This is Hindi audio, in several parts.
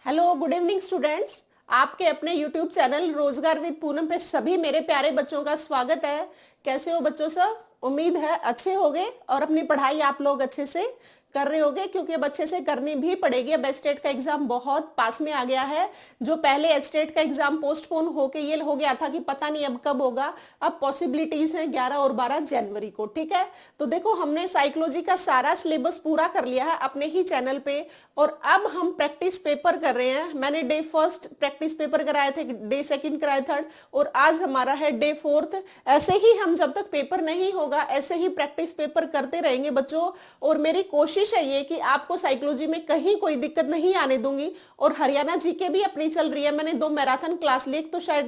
Hello good evening students. आपके अपने यूट्यूब चैनल रोजगार विद पूनम पे सभी मेरे प्यारे बच्चों का स्वागत है। कैसे हो बच्चों? सब उम्मीद है अच्छे होंगे और अपनी पढ़ाई आप लोग अच्छे से कर रहे होंगे, क्योंकि अब अच्छे से करनी भी पड़ेगी। अब एचटेट का एग्जाम बहुत पास में आ गया है। जो पहले एचटेट का एग्जाम पोस्टपोन होके ये हो गया था कि पता नहीं अब कब होगा, अब पॉसिबिलिटीज हैं 11 और 12 जनवरी को। ठीक है, तो देखो हमने साइकोलॉजी का सारा सिलेबस पूरा कर लिया है अपने ही चैनल पे, और अब हम प्रैक्टिस पेपर कर रहे हैं। मैंने डे फर्स्ट प्रैक्टिस पेपर कराए थे, डे सेकंड कराए थर्ड, और आज हमारा है डे फोर्थ। ऐसे ही हम जब तक पेपर नहीं होगा ऐसे ही प्रैक्टिस पेपर करते रहेंगे बच्चों। और मेरी कोशिश है ये कि आपको साइकोलॉजी में कहीं कोई दिक्कत नहीं आने दूंगी। और हरियाणा जीके भी अपनी चल रही है। मैंने 2 मैराथन क्लास ली, एक तो शायद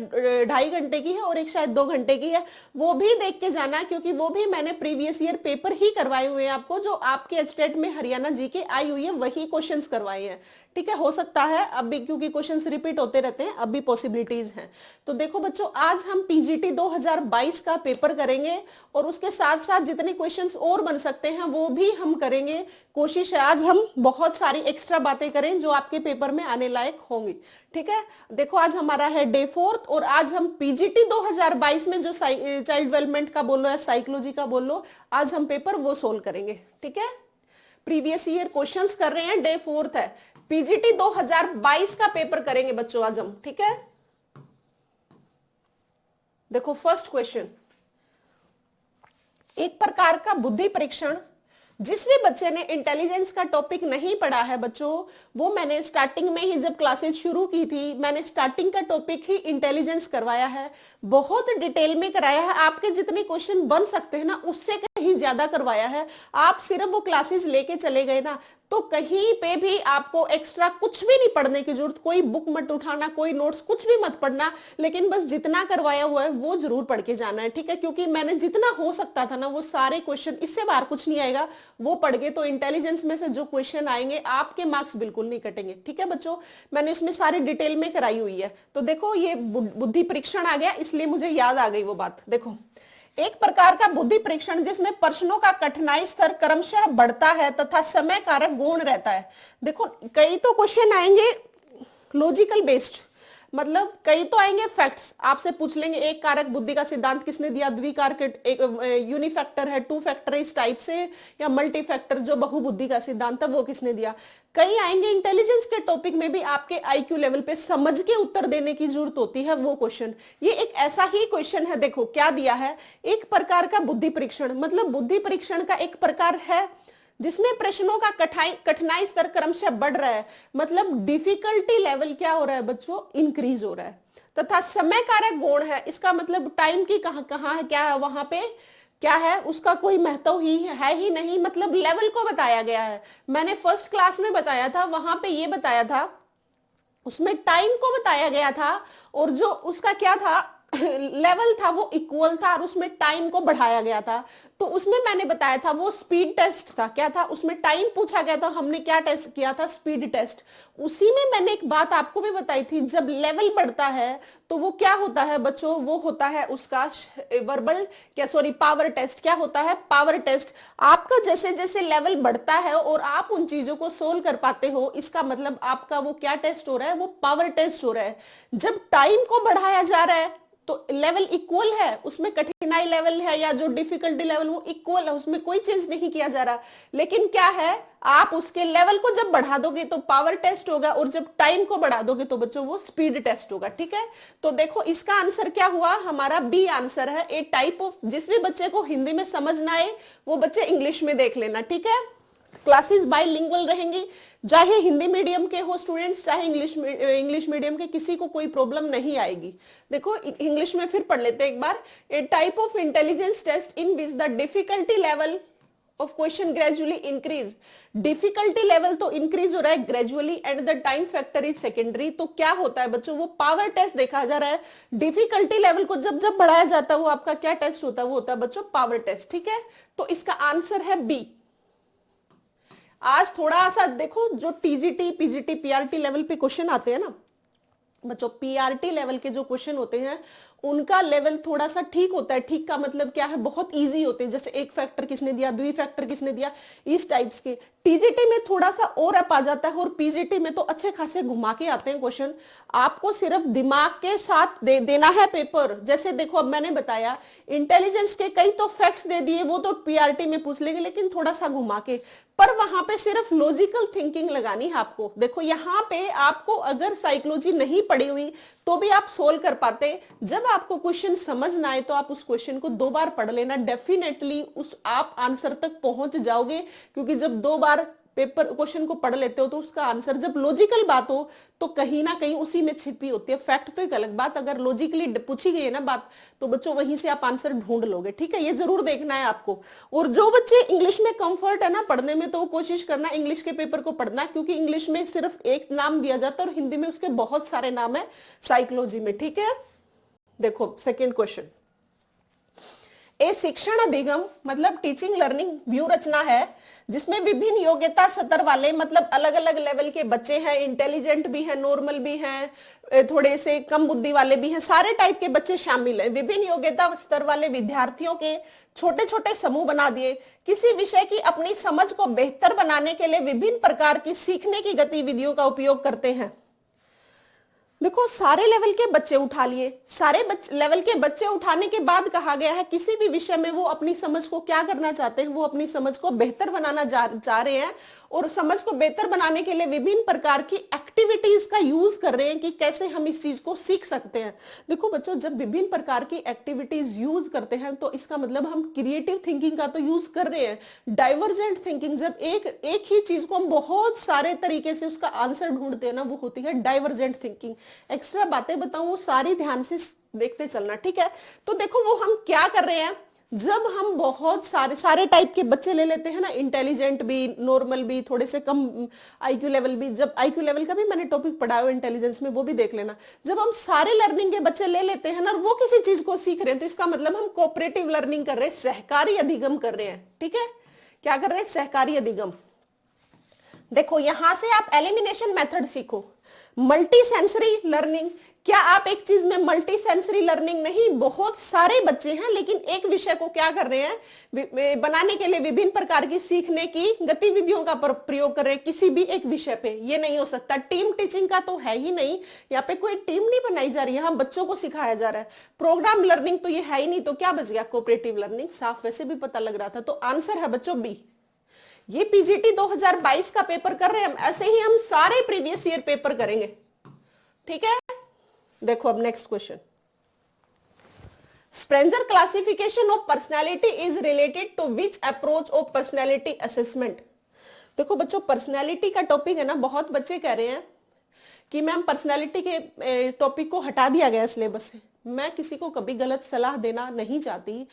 2.5 घंटे की है और एक शायद 2 घंटे की है, वो भी देख के जाना, क्योंकि वो भी मैंने प्रीवियस ईयर पेपर ही करवाए हुए हैं आपको। जो आपके एचटेट में हरियाणा जीके आई हुई है वही क्वेश्चंस करवाए हैं। ठीक है, हो सकता है अब भी, क्योंकि क्वेश्चंस रिपीट होते रहते हैं, अब भी पॉसिबिलिटीज हैं। तो देखो बच्चों, आज हम पीजीटी 2022 का पेपर करेंगे और उसके साथ साथ जितने क्वेश्चंस और बन सकते हैं वो भी हम करेंगे। कोशिश है आज हम बहुत सारी एक्स्ट्रा बातें करें जो आपके पेपर में आने लायक होंगी। ठीक है, देखो आज हमारा है डे फोर्थ और आज हम पीजीटी 2022 में जो चाइल्ड डेवलपमेंट का बोल लो या साइकोलॉजी का बोल लो, आज हम पेपर वो सोल्व करेंगे। ठीक है, प्रीवियस ईयर क्वेश्चंस कर रहे हैं, डे फोर्थ है, पीजीटी 2022 का पेपर करेंगे बच्चों आज हम। ठीक है, देखो फर्स्ट क्वेश्चन, एक प्रकार का बुद्धि परीक्षण। जिस भी बच्चे ने इंटेलिजेंस का टॉपिक नहीं पढ़ा है बच्चों, वो मैंने स्टार्टिंग में ही जब क्लासेस शुरू की थी, मैंने स्टार्टिंग का टॉपिक ही इंटेलिजेंस करवाया है, बहुत डिटेल में कराया है। आपके जितने क्वेश्चन बन सकते हैं ना उससे कहीं ज्यादा करवाया है। आप सिर्फ वो क्लासेस लेके चले गए ना तो कहीं पे भी आपको एक्स्ट्रा कुछ भी नहीं पढ़ने की जरूरत, कोई बुक मत उठाना, कोई नोट्स कुछ भी मत पढ़ना, लेकिन बस जितना करवाया हुआ है वो जरूर पढ़ के जाना है। ठीक है, क्योंकि मैंने जितना हो सकता था ना वो सारे क्वेश्चन, इससे बाहर कुछ नहीं आएगा, वो पढ़ गए तो इंटेलिजेंस में से जो क्वेश्चन आएंगे आपके मार्क्स बिल्कुल नहीं कटेंगे। ठीक है बच्चों, मैंने उसमें सारी डिटेल में कराई हुई है। तो देखो ये बुद्धि परीक्षण आ गया, इसलिए मुझे याद आ गई वो बात। देखो, एक प्रकार का बुद्धि परीक्षण जिसमें प्रश्नों का कठिनाई स्तर क्रमशः बढ़ता है तथा समय कारक गौण रहता है। देखो कई तो क्वेश्चन आएंगे लॉजिकल बेस्ड, मतलब कई तो आएंगे फैक्ट्स, आपसे पूछ लेंगे एक कारक बुद्धि का सिद्धांत किसने दिया, द्विकारक, एक यूनिफैक्टर है, 2 फैक्टर इस टाइप से, या मल्टी फैक्टर जो बहुबुद्धि का सिद्धांत है वो किसने दिया। कई आएंगे इंटेलिजेंस के टॉपिक में भी आपके आईक्यू लेवल पे समझ के उत्तर देने की जरूरत होती है, वो क्वेश्चन। ये एक ऐसा ही क्वेश्चन है। देखो क्या दिया है, एक प्रकार का बुद्धि परीक्षण, मतलब बुद्धि परीक्षण का एक प्रकार है जिसमें प्रश्नों का कठिनाई स्तर क्रमशः बढ़ रहा है, मतलब डिफिकल्टी लेवल क्या हो रहा है बच्चों, इंक्रीज हो रहा है, तथा समय कारक गौण है। इसका मतलब टाइम की कहां है, क्या है वहां पे, क्या है उसका कोई महत्व ही है ही नहीं, मतलब लेवल को बताया गया है। मैंने फर्स्ट क्लास में बताया था, वहां पे ये बताया था, उसमें टाइम को बताया गया था, और जो उसका क्या था लेवल था वो इक्वल था, और उसमें टाइम को बढ़ाया गया था। तो उसमें मैंने बताया था वो स्पीड टेस्ट था। क्या था उसमें, टाइम पूछा गया था, हमने क्या टेस्ट किया था, स्पीड टेस्ट। उसी में मैंने एक बात आपको भी बताई थी, जब लेवल बढ़ता है तो वो क्या होता है बच्चों, वो होता है उसका वर्बल, क्या सॉरी पावर टेस्ट। क्या होता है, पावर टेस्ट। आपका जैसे जैसे लेवल बढ़ता है और आप उन चीजों को सोल्व कर पाते हो, इसका मतलब आपका वो क्या टेस्ट हो रहा है, वो पावर टेस्ट हो रहा है। जब टाइम को बढ़ाया जा रहा है तो लेवल इक्वल है, उसमें कठिनाई लेवल है या जो डिफिकल्टी लेवल वो इक्वल है, उसमें कोई चेंज नहीं किया जा रहा। लेकिन क्या है, आप उसके लेवल को जब बढ़ा दोगे तो पावर टेस्ट होगा, और जब टाइम को बढ़ा दोगे तो बच्चों वो स्पीड टेस्ट होगा। ठीक है, तो देखो इसका आंसर क्या हुआ, हमारा बी आंसर है। ए टाइप ऑफ, जिस भी बच्चे को हिंदी में समझ ना आए वो बच्चे इंग्लिश में देख लेना। ठीक है, क्लासेस बाइलिंगुअल रहेंगी, चाहे हिंदी मीडियम के हो स्टूडेंट्स, चाहे इंग्लिश मीडियम के, किसी को कोई प्रॉब्लम नहीं आएगी। देखो इंग्लिश में फिर पढ़ लेते हैं एक बार। A type of intelligence test in which the difficulty level of question gradually increase. Difficulty level तो इंक्रीज हो रहा है gradually, and the time factor is secondary. तो क्या होता है बच्चों, वो पावर टेस्ट देखा जा रहा है। डिफिकल्टी लेवल को जब जब बढ़ाया जाता है वो आपका क्या टेस्ट होता है, वो होता है बच्चों पावर टेस्ट। ठीक है, तो इसका आंसर है बी। आज थोड़ा सा देखो, जो टीजीटी, पीजीटी, पीआरटी लेवल पे क्वेश्चन आते हैं ना बच्चों, पीआरटी लेवल के जो क्वेश्चन होते हैं उनका लेवल थोड़ा सा ठीक होता है। ठीक का मतलब क्या है, बहुत इजी होते हैं, जैसे एक फैक्टर किसने दिया, द्वि फैक्टर किसने दिया, इस टाइप्स के। टीजीटी में थोड़ा सा और अप आ जाता है, और पीजीटी में तो अच्छे खासे घुमा के आते हैं क्वेश्चन। आपको सिर्फ दिमाग के साथ देना है पेपर। जैसे देखो, अब मैंने बताया इंटेलिजेंस के कई तो फैक्ट्स दे दिए, वो तो पीआरटी में पूछ लेंगे, लेकिन थोड़ा सा घुमा के, पर वहां पे सिर्फ लॉजिकल थिंकिंग लगानी है आपको। देखो यहाँ पे आपको अगर साइकोलॉजी नहीं पढ़ी हुई तो भी आप सोल्व कर पाते। जब आपको क्वेश्चन समझ ना आए तो आप उस क्वेश्चन को 2 बार पढ़ लेना, डेफिनेटली उस आप आंसर तक पहुंच जाओगे। क्योंकि जब 2 बार पेपर क्वेश्चन को पढ़ लेते हो तो उसका आंसर, जब लॉजिकल बात हो तो कहीं ना कहीं उसी में छिपी होती है। फैक्ट तो एक अलग बात, अगर लॉजिकली पूछी गई है ना बात, तो बच्चों वहीं से आप आंसर ढूंढ लोगे। ठीक है, ये जरूर देखना है आपको। और जो बच्चे इंग्लिश में कंफर्ट है ना पढ़ने में, तो कोशिश करना इंग्लिश के पेपर को पढ़ना, क्योंकि इंग्लिश में सिर्फ एक नाम दिया जाता है और हिंदी में उसके बहुत सारे नाम है साइकोलॉजी में। ठीक है, देखो सेकेंड क्वेश्चन, ए शिक्षण अधिगम मतलब टीचिंग लर्निंग व्यू रचना है जिसमें विभिन्न योग्यता स्तर वाले, मतलब अलग अलग लेवल के बच्चे हैं, इंटेलिजेंट भी हैं, नॉर्मल भी हैं, थोड़े से कम बुद्धि वाले भी हैं, सारे टाइप के बच्चे शामिल हैं। विभिन्न योग्यता स्तर वाले विद्यार्थियों के छोटे छोटे समूह बना दिए। किसी विषय की अपनी समझ को बेहतर बनाने के लिए विभिन्न प्रकार की सीखने की गतिविधियों का उपयोग करते हैं। देखो सारे लेवल के बच्चे उठा लिए, सारे लेवल के बच्चे उठाने के बाद कहा गया है किसी भी विषय में वो अपनी समझ को क्या करना चाहते हैं, वो अपनी समझ को बेहतर बनाना चाह रहे हैं, और समझ को बेहतर बनाने के लिए विभिन्न प्रकार की एक्टिविटीज का यूज कर रहे हैं कि कैसे हम इस चीज को सीख सकते हैं। देखो बच्चों, जब विभिन्न प्रकार की एक्टिविटीज यूज करते हैं तो इसका मतलब हम क्रिएटिव थिंकिंग का तो यूज कर रहे हैं। डाइवर्जेंट थिंकिंग, जब एक ही चीज को हम बहुत सारे तरीके से उसका आंसर ढूंढते हैं ना, वो होती है डाइवर्जेंट थिंकिंग। एक्स्ट्रा बातें बताऊं, वो सारी ध्यान से देखते चलना। ठीक है, तो देखो वो हम क्या कर रहे हैं, जब हम बहुत सारे टाइप के बच्चे ले लेते हैं ना, इंटेलिजेंट भी, नॉर्मल भी, थोड़े से कम आईक्यू लेवल भी, जब आईक्यू लेवल का भी मैंने टॉपिक पढ़ाया है इंटेलिजेंस में, वो भी देख लेना। जब हम सारे लर्निंग के बच्चे ले लेते हैं ना, वो किसी चीज को सीख रहे हैं, तो इसका मतलब हम कोऑपरेटिव लर्निंग कर रहे हैं, सहकारी अधिगम कर रहे हैं। ठीक है, क्या कर रहे हैं, सहकारी अधिगम। देखो यहां से आप एलिमिनेशन मेथड सीखो, मल्टी सेंसरी लर्निंग। क्या आप एक चीज में मल्टी सेंसरी लर्निंग नहीं, बहुत सारे बच्चे हैं लेकिन एक विषय को क्या कर रहे हैं, बनाने के लिए विभिन्न प्रकार की सीखने की गतिविधियों का प्रयोग कर रहे हैं किसी भी एक विषय पे। ये नहीं हो सकता, टीम टीचिंग का तो है ही नहीं, यहाँ पे कोई टीम नहीं बनाई जा रही है, यहाँ बच्चों को सिखाया जा रहा है। प्रोग्राम लर्निंग तो ये है ही नहीं, तो क्या बच गया, कोऑपरेटिव लर्निंग। साफ वैसे भी पता लग रहा था, तो आंसर है बच्चों बी। ये पीजीटी 2022 का पेपर कर रहे हैं हम, ऐसे ही हम सारे प्रीवियस ईयर पेपर करेंगे। ठीक है, देखो अब next question, Spranger classification of personality is related to which approach of personality assessment. देखो बच्चों, पर्सनालिटी का टॉपिक है ना, बहुत बच्चे कह रहे हैं कि मैम पर्सनालिटी के टॉपिक को हटा दिया गया सिलेबस से। मैं किसी को कभी गलत सलाह देना नहीं चाहती।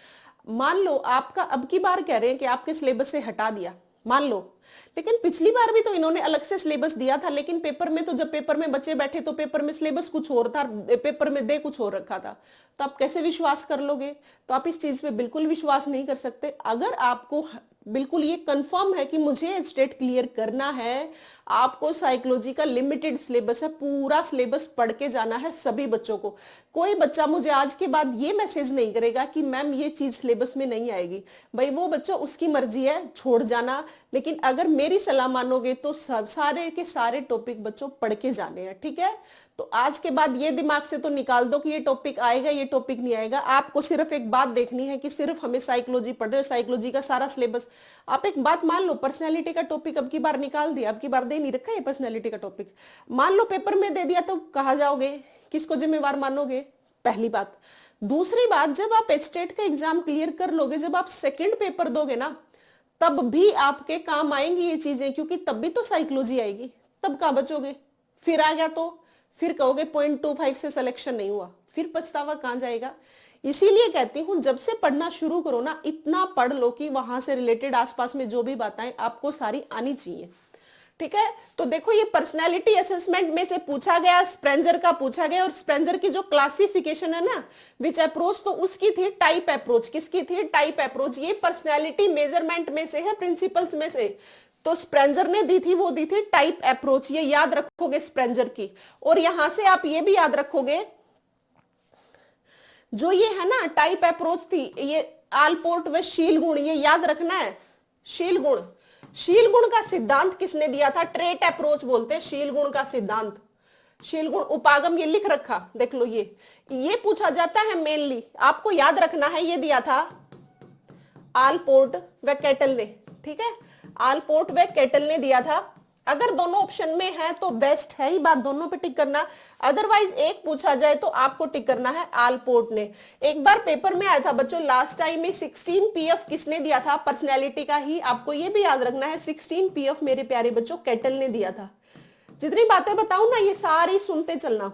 मान लो आपका अब की बार कह रहे हैं कि आपके सिलेबस से हटा दिया, मान लो, लेकिन पिछली बार भी तो इन्होंने अलग से सिलेबस दिया था, लेकिन पेपर में तो जब पेपर में बच्चे बैठे तो पेपर में सिलेबस कुछ और था, पेपर में दे कुछ और रखा था, तो आप कैसे विश्वास कर लोगे। तो आप इस चीज पे बिल्कुल विश्वास नहीं कर सकते। अगर आपको बिल्कुल ये कंफर्म है कि मुझे स्टेट क्लियर करना है, आपको साइकोलॉजी का लिमिटेड सिलेबस है, पूरा सिलेबस पढ़ के जाना है सभी बच्चों को। कोई बच्चा मुझे आज के बाद ये मैसेज नहीं करेगा कि मैम ये चीज सिलेबस में नहीं आएगी। भाई वो बच्चा उसकी मर्जी है, छोड़ जाना, लेकिन अगर मेरी सलाह मानोगे तो सब सारे के सारे टॉपिक बच्चों पढ़ के जाने हैं। ठीक है, तो आज के बाद ये दिमाग से तो निकाल दो कि ये टॉपिक आएगा, ये टॉपिक नहीं आएगा। आपको सिर्फ एक बात देखनी है कि सिर्फ हमें साइकोलॉजी पढ़ रहे हो, साइकोलॉजी का सारा सिलेबस। आप एक बात मान लो, पर्सनैलिटी का टॉपिक अब की बार निकाल दिया, अब की बार दे नहीं रखा है पर्सनैलिटी का टॉपिक, मान लो पेपर में दे दिया, तो कहा जाओगे, किसको जिम्मेवार मानोगे, पहली बात। दूसरी बात, जब आप स्टेट का एग्जाम क्लियर कर लोगे, जब आप सेकेंड पेपर दोगे ना, तब भी आपके काम आएंगी ये चीजें, क्योंकि तब भी तो साइकोलॉजी आएगी, तब कहां बचोगे। फिर आ गया तो फिर कहोगे 0.25 से सिलेक्शन नहीं हुआ, फिर पछतावा कहां जाएगा। इसीलिए कहती हूं जब से पढ़ना शुरू करो ना, इतना पढ़ लो कि वहां से रिलेटेड आसपास में जो भी बातें आपको सारी आनी चाहिए। ठीक है, तो देखो ये पर्सनालिटी असेसमेंट में से पूछा गया, स्प्रेंजर का पूछा गया, और स्प्रेंजर की जो क्लासिफिकेशन है ना, विच अप्रोच, तो उसकी थी टाइप अप्रोच। किसकी थी, टाइप अप्रोच। ये पर्सनालिटी मेजरमेंट में से है, प्रिंसिपल्स में से, तो स्प्रेंजर ने दी थी, वो दी थी टाइप अप्रोच। ये याद रखोगे स्प्रेंजर की। और यहां से आप ये भी याद रखोगे जो ये है ना टाइप अप्रोच थी, ये आलपोर्ट व शील गुण, ये याद रखना है। शील गुण, शील गुण का सिद्धांत किसने दिया था? ट्रेट अप्रोच बोलते हैं शील गुण का सिद्धांत। शील गुण उपागम ये लिख रखा, देख लो, ये पूछा जाता है मेनली, आपको याद रखना है। ये दिया था आलपोर्ट व कैटल ने, ठीक है, आलपोर्ट व कैटल ने दिया था। अगर दोनों ऑप्शन में है तो बेस्ट है ही बात, दोनों पे टिक करना। अदरवाइज एक पूछा जाए तो आपको टिक करना है आलपोर्ट ने। एक बार पेपर में आया था बच्चों लास्ट टाइम में 16 पीएफ किसने दिया था? पर्सनैलिटी का ही, आपको ये भी याद रखना है 16 पीएफ मेरे प्यारे बच्चों कैटल ने दिया था। जितनी बातें बताऊं ना ये सारी सुनते चलना,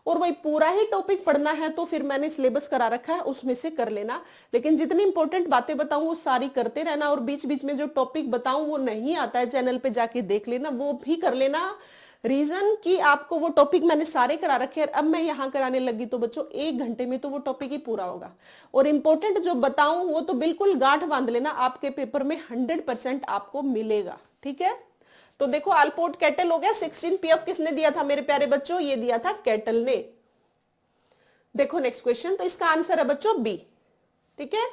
और वही पूरा ही टॉपिक पढ़ना है तो फिर मैंने सिलेबस करा रखा है उसमें से कर लेना, लेकिन जितनी इंपॉर्टेंट बातें बताऊं वो सारी करते रहना, और बीच बीच में जो टॉपिक बताऊं वो नहीं आता है चैनल पे जाके देख लेना, वो भी कर लेना। रीजन कि आपको वो टॉपिक मैंने सारे करा रखे हैं, अब मैं यहाँ कराने लगी तो बच्चों 1 घंटे में तो वो टॉपिक ही पूरा होगा, और इंपॉर्टेंट जो बताऊं वो तो बिल्कुल गांठ बांध लेना, आपके पेपर में 100% आपको मिलेगा, ठीक है। तो देखो आलपोर्ट कैटल हो गया। 16 पीएफ किसने दिया था मेरे प्यारे बच्चों? ये दिया था कैटल ने। देखो नेक्स्ट क्वेश्चन, तो इसका आंसर है बच्चों बी, ठीक है।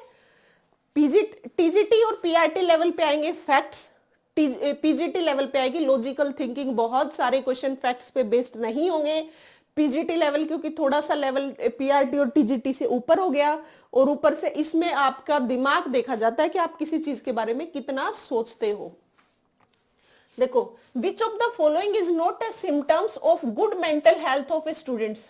टीजीटी और पीआरटी लेवल पे आएंगे फैक्ट्स, पीजीटी लेवल पे आएगी लॉजिकल थिंकिंग। बहुत सारे क्वेश्चन फैक्ट्स पे बेस्ड नहीं होंगे। पीजीटी लेवल क्योंकि थोड़ा सा लेवल पीआरटी और टीजीटी से ऊपर हो गया, और ऊपर से इसमें आपका दिमाग देखा जाता है कि आप किसी चीज के बारे में कितना सोचते हो। देखो, विच of the following is not a symptoms of good mental health of A students,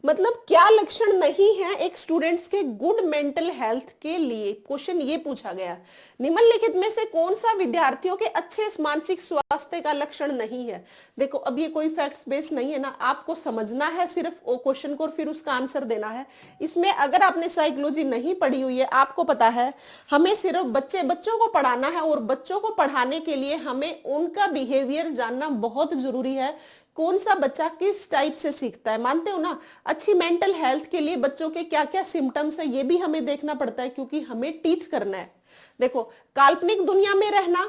मतलब क्या लक्षण नहीं है एक स्टूडेंट्स के गुड मेंटल हेल्थ के लिए। क्वेश्चन ये पूछा गया, निम्नलिखित में से कौन सा विद्यार्थियों के अच्छे मानसिक स्वास्थ्य का लक्षण नहीं है। देखो अब ये कोई फैक्ट्स बेस नहीं है ना, आपको समझना है सिर्फ वो क्वेश्चन को और फिर उसका आंसर देना है। इसमें अगर आपने साइकोलॉजी नहीं पढ़ी हुई है, आपको पता है हमें सिर्फ बच्चों को पढ़ाना है, और बच्चों को पढ़ाने के लिए हमें उनका बिहेवियर जानना बहुत जरूरी है। कौन सा बच्चा किस टाइप से सीखता है, मानते हो ना। अच्छी मेंटल हेल्थ के लिए बच्चों के क्या क्या सिम्टम्स है ये भी हमें देखना पड़ता है, क्योंकि हमें टीच करना है। देखो, काल्पनिक दुनिया में रहना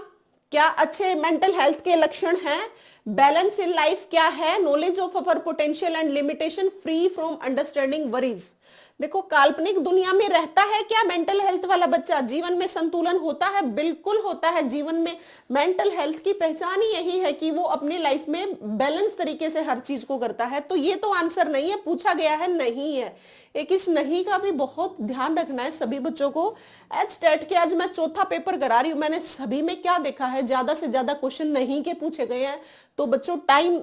क्या अच्छे मेंटल हेल्थ के लक्षण हैं? बैलेंस इन लाइफ क्या है? Knowledge of our potential and limitation, free from understanding worries. देखो, काल्पनिक दुनिया में रहता है क्या मेंटल हेल्थ वाला बच्चा? जीवन में संतुलन होता है? बिल्कुल होता है। जीवन में मेंटल हेल्थ की पहचान ही यही है कि वो अपनी लाइफ में बैलेंस तरीके से हर चीज को करता है। तो ये तो आंसर नहीं है, पूछा गया है नहीं है। एक इस नहीं का भी बहुत ध्यान रखना है सभी बच्चों को। एचटेट के आज मैं चौथा पेपर करा रही हूं, मैंने सभी में क्या देखा है, ज्यादा से ज्यादा क्वेश्चन नहीं के पूछे गए हैं। तो बच्चों टाइम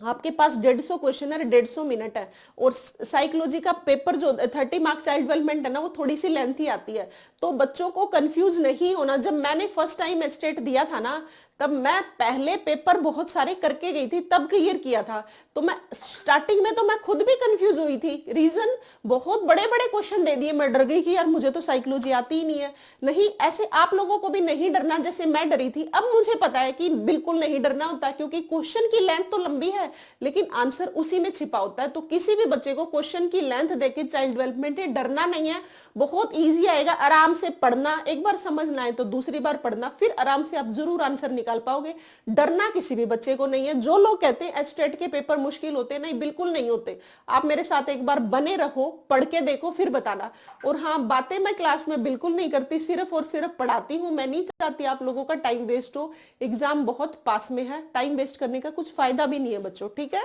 आपके पास 150 क्वेश्चन है, 150 मिनट है, और साइकोलॉजी का पेपर जो 30 मार्क्स चाइल्ड डेवलपमेंट है ना, वो थोड़ी सी लेंथी आती है। तो बच्चों को कंफ्यूज नहीं होना। जब मैंने फर्स्ट टाइम एचटेट दिया था ना, तब मैं पहले पेपर बहुत सारे करके गई थी, तब क्लियर किया था। तो मैं स्टार्टिंग में तो मैं खुद भी कंफ्यूज हुई थी। रीजन, बहुत बड़े बड़े क्वेश्चन दे दिए, मैं डर गई कि यार मुझे तो साइकोलॉजी आती ही नहीं है। नहीं, ऐसे आप लोगों को भी नहीं डरना जैसे मैं डरी थी। अब मुझे पता है कि बिल्कुल नहीं डरना होता, क्योंकि क्वेश्चन की लेंथ तो लंबी है लेकिन आंसर उसी में छिपा होता है। तो किसी भी बच्चे को क्वेश्चन की लेंथ देके चाइल्ड डेवलपमेंट है डरना नहीं है, बहुत ईजी आएगा। आराम से पढ़ना, एक बार समझना है तो दूसरी बार पढ़ना, फिर आराम से आप जरूर आंसर निकाल पाओगे। डरना किसी भी बच्चे को नहीं है। जो लोग कहते हैं एचटेट के पेपर मुश्किल होते हैं, नहीं, बिल्कुल नहीं होते। आप मेरे साथ एक बार बने रहो, पढ़ के देखो, फिर बताना। और हाँ, बातें मैं क्लास में बिल्कुल नहीं करती, सिर्फ और सिर्फ पढ़ाती हूं। मैं नहीं चाहती आप लोगों का टाइम वेस्ट हो। एग्जाम बहुत पास में है, टाइम वेस्ट करने का कुछ फायदा भी नहीं है बच्चों, ठीक है।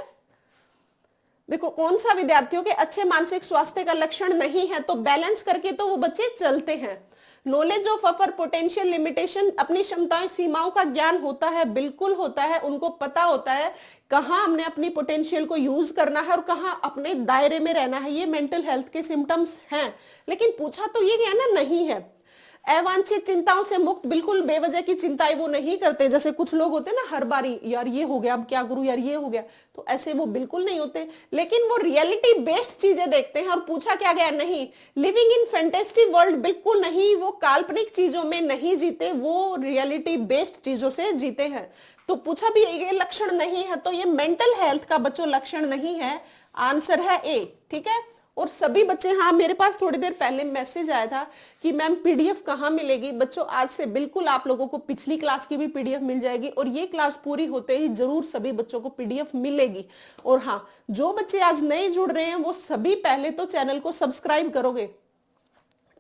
देखो, कौन सा विद्यार्थियों के अच्छे मानसिक स्वास्थ्य का लक्षण नहीं है? तो बैलेंस करके तो वो बच्चे चलते हैं। Knowledge of upper potential limitation, अपनी क्षमताएं सीमाओं का ज्ञान होता है, बिल्कुल होता है। उनको पता होता है कहां हमने अपनी पोटेंशियल को यूज करना है और कहां अपने दायरे में रहना है। ये मेंटल हेल्थ के सिम्टम्स हैं, लेकिन पूछा तो ये गया ना नहीं है। अवांछित चिंताओं से मुक्त, बिल्कुल बेवजह की चिंताएं वो नहीं करते। जैसे कुछ लोग होते हैं ना, हर बारी यार ये हो गया, अब क्या करूं यार, ये हो गया, तो ऐसे वो बिल्कुल नहीं होते। लेकिन वो रियलिटी बेस्ड चीजें देखते हैं। और पूछा क्या गया, नहीं लिविंग इन फैंटेसी वर्ल्ड, बिल्कुल नहीं। वो काल्पनिक चीजों में नहीं जीते, वो रियलिटी बेस्ड चीजों से जीते हैं। तो पूछा भी ये लक्षण नहीं है, तो ये मेंटल हेल्थ का बच्चों लक्षण नहीं है। आंसर है ए, ठीक है। और सभी बच्चे, हाँ मेरे पास थोड़ी देर पहले मैसेज आया था कि मैम पीडीएफ कहाँ मिलेगी। बच्चों आज से बिल्कुल आप लोगों को पिछली क्लास की भी पीडीएफ मिल जाएगी और ये क्लास पूरी होते ही जरूर सभी बच्चों को पीडीएफ मिलेगी। और हाँ, जो बच्चे आज नए जुड़ रहे हैं वो सभी पहले तो चैनल को सब्सक्राइब करोगे,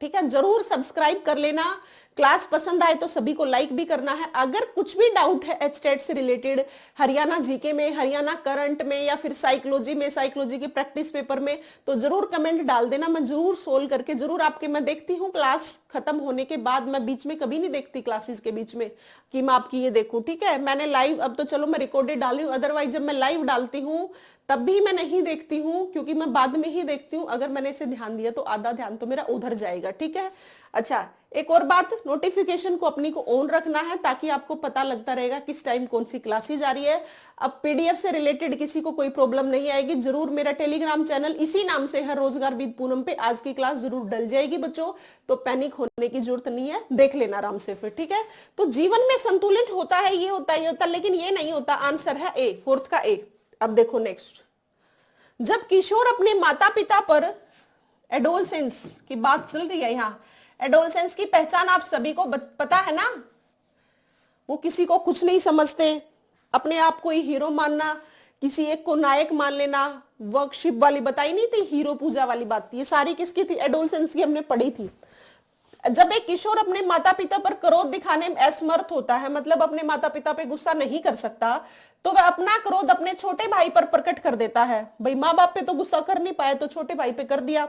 ठीक है, जरूर सब्सक्राइब कर लेना। क्लास पसंद आए तो सभी को लाइक भी करना है। अगर कुछ भी डाउट है एचटेट से रिलेटेड, हरियाणा जीके में, हरियाणा करंट में, या फिर साइकोलॉजी में, साइकोलॉजी के प्रैक्टिस पेपर में, तो जरूर कमेंट डाल देना, मैं जरूर सोल्व करके जरूर आपके, मैं देखती हूँ क्लास खत्म होने के बाद, मैं बीच में कभी नहीं देखती क्लासेस के बीच में कि मैं आपकी ये देखूं, ठीक है। मैंने लाइव, अब तो चलो मैं रिकॉर्डेड डाली हूँ, अदरवाइज जब मैं लाइव डालती हूँ तब भी मैं नहीं देखती हूँ, क्योंकि मैं बाद में ही देखती हूँ। अगर मैंने इसे ध्यान दिया तो आधा ध्यान तो मेरा उधर जाएगा, ठीक है। अच्छा, एक और बात, नोटिफिकेशन को अपनी को ऑन रखना है ताकि आपको पता लगता रहेगा किस टाइम कौन सी क्लासेस आ रही है। अब पीडीएफ से रिलेटेड किसी को कोई प्रॉब्लम नहीं आएगी, जरूर मेरा टेलीग्राम चैनल इसी नाम से है, रोजगार विद पूनम पे आज की क्लास जरूर डल जाएगी बच्चों, तो पैनिक होने की जरूरत नहीं है, देख लेना आराम से फिर, ठीक है। तो जीवन में संतुलित होता है, ये होता है, ये होता है, लेकिन ये नहीं होता। आंसर है ए, फोर्थ का ए। अब देखो नेक्स्ट, जब किशोर अपने माता पिता पर, एडोलसेंस की बात चल रही है यहाँ, एडोलसेंस की पहचान आप सभी को पता है ना, वो किसी को कुछ नहीं समझते, अपने आप को ही हीरो मानना, किसी एक को नायक मान लेना, वर्कशिप वाली बताई नहीं थी, हीरो पूजा वाली बात थी, ये सारी किसकी थी, एडोलसेंस की हमने पढ़ी थी। जब एक किशोर अपने माता पिता पर क्रोध दिखाने में असमर्थ होता है, मतलब अपने माता पिता पे गुस्सा नहीं कर सकता, तो वह अपना क्रोध अपने छोटे भाई पर प्रकट कर देता है। भाई माँ बाप पे तो गुस्सा कर नहीं पाए तो छोटे भाई पे कर दिया।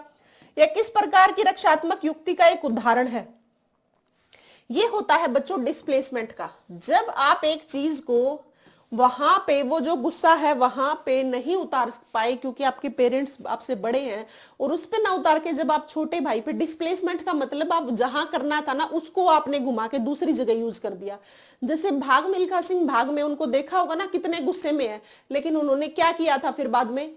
यह किस प्रकार की रक्षात्मक युक्ति का एक उदाहरण है? यह होता है बच्चों डिस्प्लेसमेंट का। जब आप एक चीज को वहां पे, वो जो गुस्सा है वहां पे नहीं उतार पाए क्योंकि आपके पेरेंट्स आपसे बड़े हैं, और उस पे ना उतार के जब आप छोटे भाई पे, डिस्प्लेसमेंट का मतलब आप जहां करना था ना उसको आपने घुमा के दूसरी जगह यूज कर दिया। जैसे भाग मिल्खा सिंह भाग में, उनको देखा होगा ना कितने गुस्से में है, लेकिन उन्होंने क्या किया था फिर बाद में,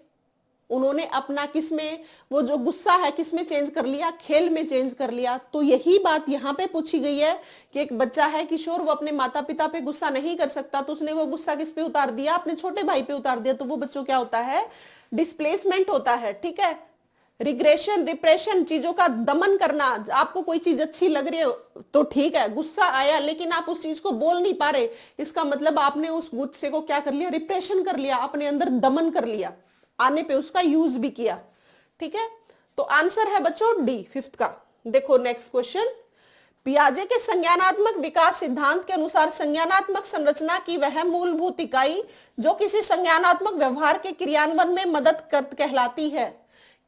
उन्होंने अपना किसमें, वो जो गुस्सा है किसमें चेंज कर लिया, खेल में चेंज कर लिया। तो यही बात यहाँ पे पूछी गई है कि एक बच्चा है किशोर, वो अपने माता पिता पे गुस्सा नहीं कर सकता, तो उसने वो गुस्सा किस पे उतार दिया, अपने छोटे भाई पे उतार दिया। तो वो बच्चों क्या होता है, डिस्प्लेसमेंट होता है, ठीक है। रिग्रेशन, रिप्रेशन, चीजों का दमन करना। आपको कोई चीज अच्छी लग रही है तो ठीक है, गुस्सा आया लेकिन आप उस चीज को बोल नहीं पा रहे, इसका मतलब आपने उस गुस्से को क्या कर लिया, रिप्रेशन कर लिया, अपने अंदर दमन कर लिया, आने पे उसका यूज भी किया, ठीक है। तो आंसर है बच्चों डी, फिफ्थ का। देखो नेक्स्ट क्वेश्चन, पियाजे के संज्ञानात्मक विकास सिद्धांत के अनुसार संज्ञानात्मक संरचना की वह मूलभूत इकाई जो किसी संज्ञानात्मक व्यवहार के क्रियान्वयन में मदद कर कहलाती है।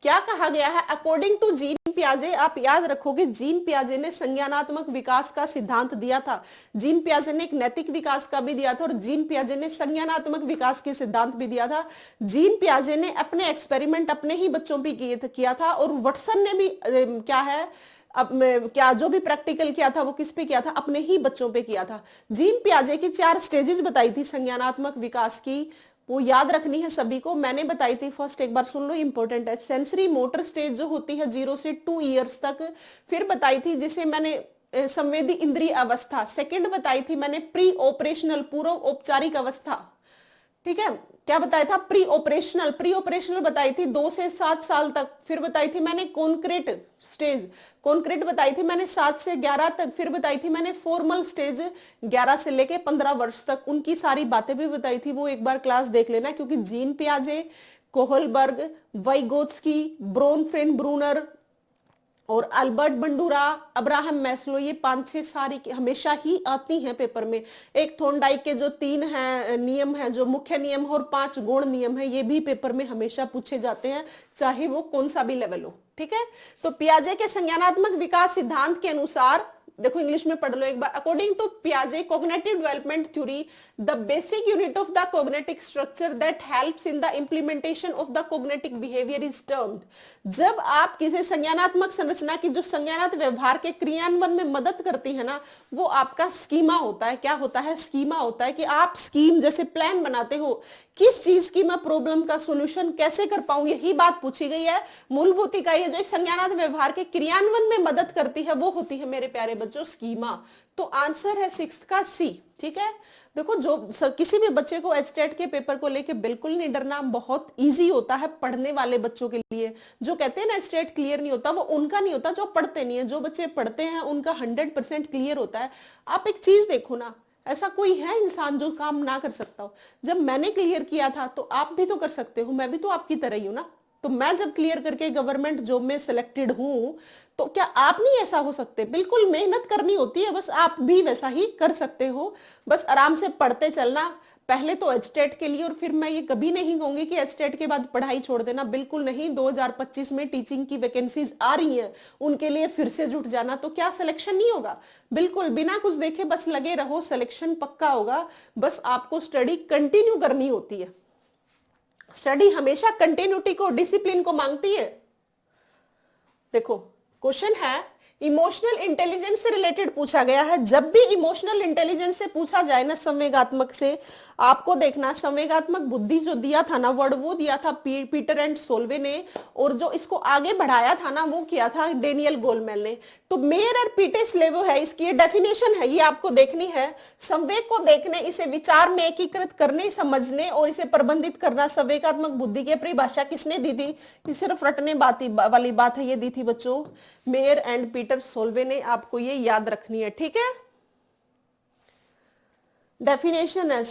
क्या कहा गया है? अकॉर्डिंग टू जीन पियाजे, आप याद रखोगे जीन पियाजे ने संज्ञानात्मक विकास का सिद्धांत दिया था। जीन पियाजे ने एक नैतिक विकास का भी दिया था और जीन पियाजे ने संज्ञानात्मक विकास के सिद्धांत भी दिया था। जीन पियाजे ने अपने एक्सपेरिमेंट अपने ही बच्चों पे किया था और वटसन ने भी क्या है, अब क्या जो भी प्रैक्टिकल किया था वो किस पे किया था, अपने ही बच्चों पे किया था। जीन पियाजे की 4 स्टेजेस बताई थी संज्ञानात्मक विकास की, वो याद रखनी है सभी को, मैंने बताई थी फर्स्ट, एक बार सुन लो, इंपॉर्टेंट है। सेंसरी मोटर स्टेज जो होती है 0 से 2 इयर्स तक, फिर बताई थी जिसे मैंने संवेदी इंद्रिय अवस्था, सेकंड बताई थी मैंने प्री ऑपरेशनल, पूर्व औपचारिक अवस्था, ठीक है। क्या बताया था? प्री ऑपरेशनल, प्री ऑपरेशनल बताई थी 2 से 7 साल तक, फिर बताई थी मैंने कॉन्क्रीट स्टेज, कॉन्क्रीट बताई थी मैंने 7 से 11 तक, फिर बताई थी मैंने फॉर्मल स्टेज 11 से लेके 15 वर्ष तक। उनकी सारी बातें भी बताई थी, वो एक बार क्लास देख लेना, क्योंकि जीन पियाजे, कोहलबर्ग, वाइगोत्स्की, ब्रोनफ्रेन ब्रूनर और अल्बर्ट बंडूरा, अब्राहम मैस्लो, ये 5-6 सारी हमेशा ही आती हैं पेपर में। एक थॉर्नडाइक के जो 3 हैं नियम हैं, जो मुख्य नियम है, और 5 गौण नियम है, ये भी पेपर में हमेशा पूछे जाते हैं, चाहे वो कौन सा भी लेवल हो, ठीक है। तो पियाजे के संज्ञानात्मक विकास सिद्धांत के अनुसार, देखो इंग्लिश में पढ़ लो एक बार, अकॉर्डिंग टू पियाजे cognitive development theory, the basic unit of the cognitive structure that helps in the implementation of the cognitive behaviour is termed. जब आप किसी संज्ञानात्मक संरचना की जो संज्ञानात्मक व्यवहार के क्रियान्वयन में मदद करती है ना, वो आपका स्कीमा होता है। क्या होता है? स्कीमा होता है कि आप स्कीम जैसे प्लान बनाते हो, किस चीज की मैं प्रॉब्लम का सॉल्यूशन कैसे कर पाऊं, यही बात पूछी गई है। मूलभूत इकाई जो संज्ञानात्मक व्यवहार के क्रियान्वयन में मदद करती है वो होती है मेरे प्यारे बच्चों बच्चों स्कीमा, तो आंसर है 6th का सी। ठीक है, देखो जो किसी भी बच्चे को एचटेट के पेपर को लेके बिल्कुल नहीं डरना, बहुत इजी होता है पढ़ने वाले बच्चों के लिए। जो कहते हैं ना एचटेट क्लियर नहीं होता, वो उनका नहीं होता जो पढ़ते नहीं है। जो बच्चे पढ़ते हैं उनका 100% क्लियर होता है। आप एक चीज देखो ना, ऐसा कोई है इंसान जो काम ना कर सकता हो? जब मैंने क्लियर किया था तो आप भी तो कर सकते हो, मैं भी तो आपकी तरह ही हूं ना। तो मैं जब क्लियर करके गवर्नमेंट जॉब में सिलेक्टेड हूं, तो क्या आप नहीं ऐसा हो सकते? बिल्कुल मेहनत करनी होती है, बस आप भी वैसा ही कर सकते हो। बस आराम से पढ़ते चलना, पहले तो एचटेट के लिए। और फिर मैं ये कभी नहीं कहूंगी कि एचटेट के बाद पढ़ाई छोड़ देना, बिल्कुल नहीं। 2025 में टीचिंग की वैकेंसीज आ रही हैं, उनके लिए फिर से जुट जाना। तो क्या सिलेक्शन नहीं होगा? बिल्कुल बिना कुछ देखे बस लगे रहो, सिलेक्शन पक्का होगा। बस आपको स्टडी कंटिन्यू करनी होती है। स्टडी हमेशा कंटिन्यूटी को, डिसिप्लिन को मांगती है। देखो क्वेश्चन है, इमोशनल इंटेलिजेंस से रिलेटेड पूछा गया है। जब भी इमोशनल इंटेलिजेंस से पूछा जाए ना, संवेगात्मक से, आपको देखना संवेगात्मक बुद्धि जो दिया था ना वर्ड, वो दिया था पीटर एंड सोल्वे ने, और जो इसको आगे बढ़ाया था ना वो किया था डेनियल गोलमैन ने। तो मेयर और पीटे स्लेवो है, इसकी ये डेफिनेशन है, ये आपको देखनी है। संवेग को देखने, इसे विचार में एकीकृत करने, समझने और इसे प्रबंधित करना, संवेगात्मक बुद्धि की परिभाषा किसने दी थी? ये सिर्फ रटने वाली बात है, ये दी थी बच्चों मेयर एंड पीटर सोल्वे ने। आपको ये याद रखनी है, ठीक है। डेफिनेशन है,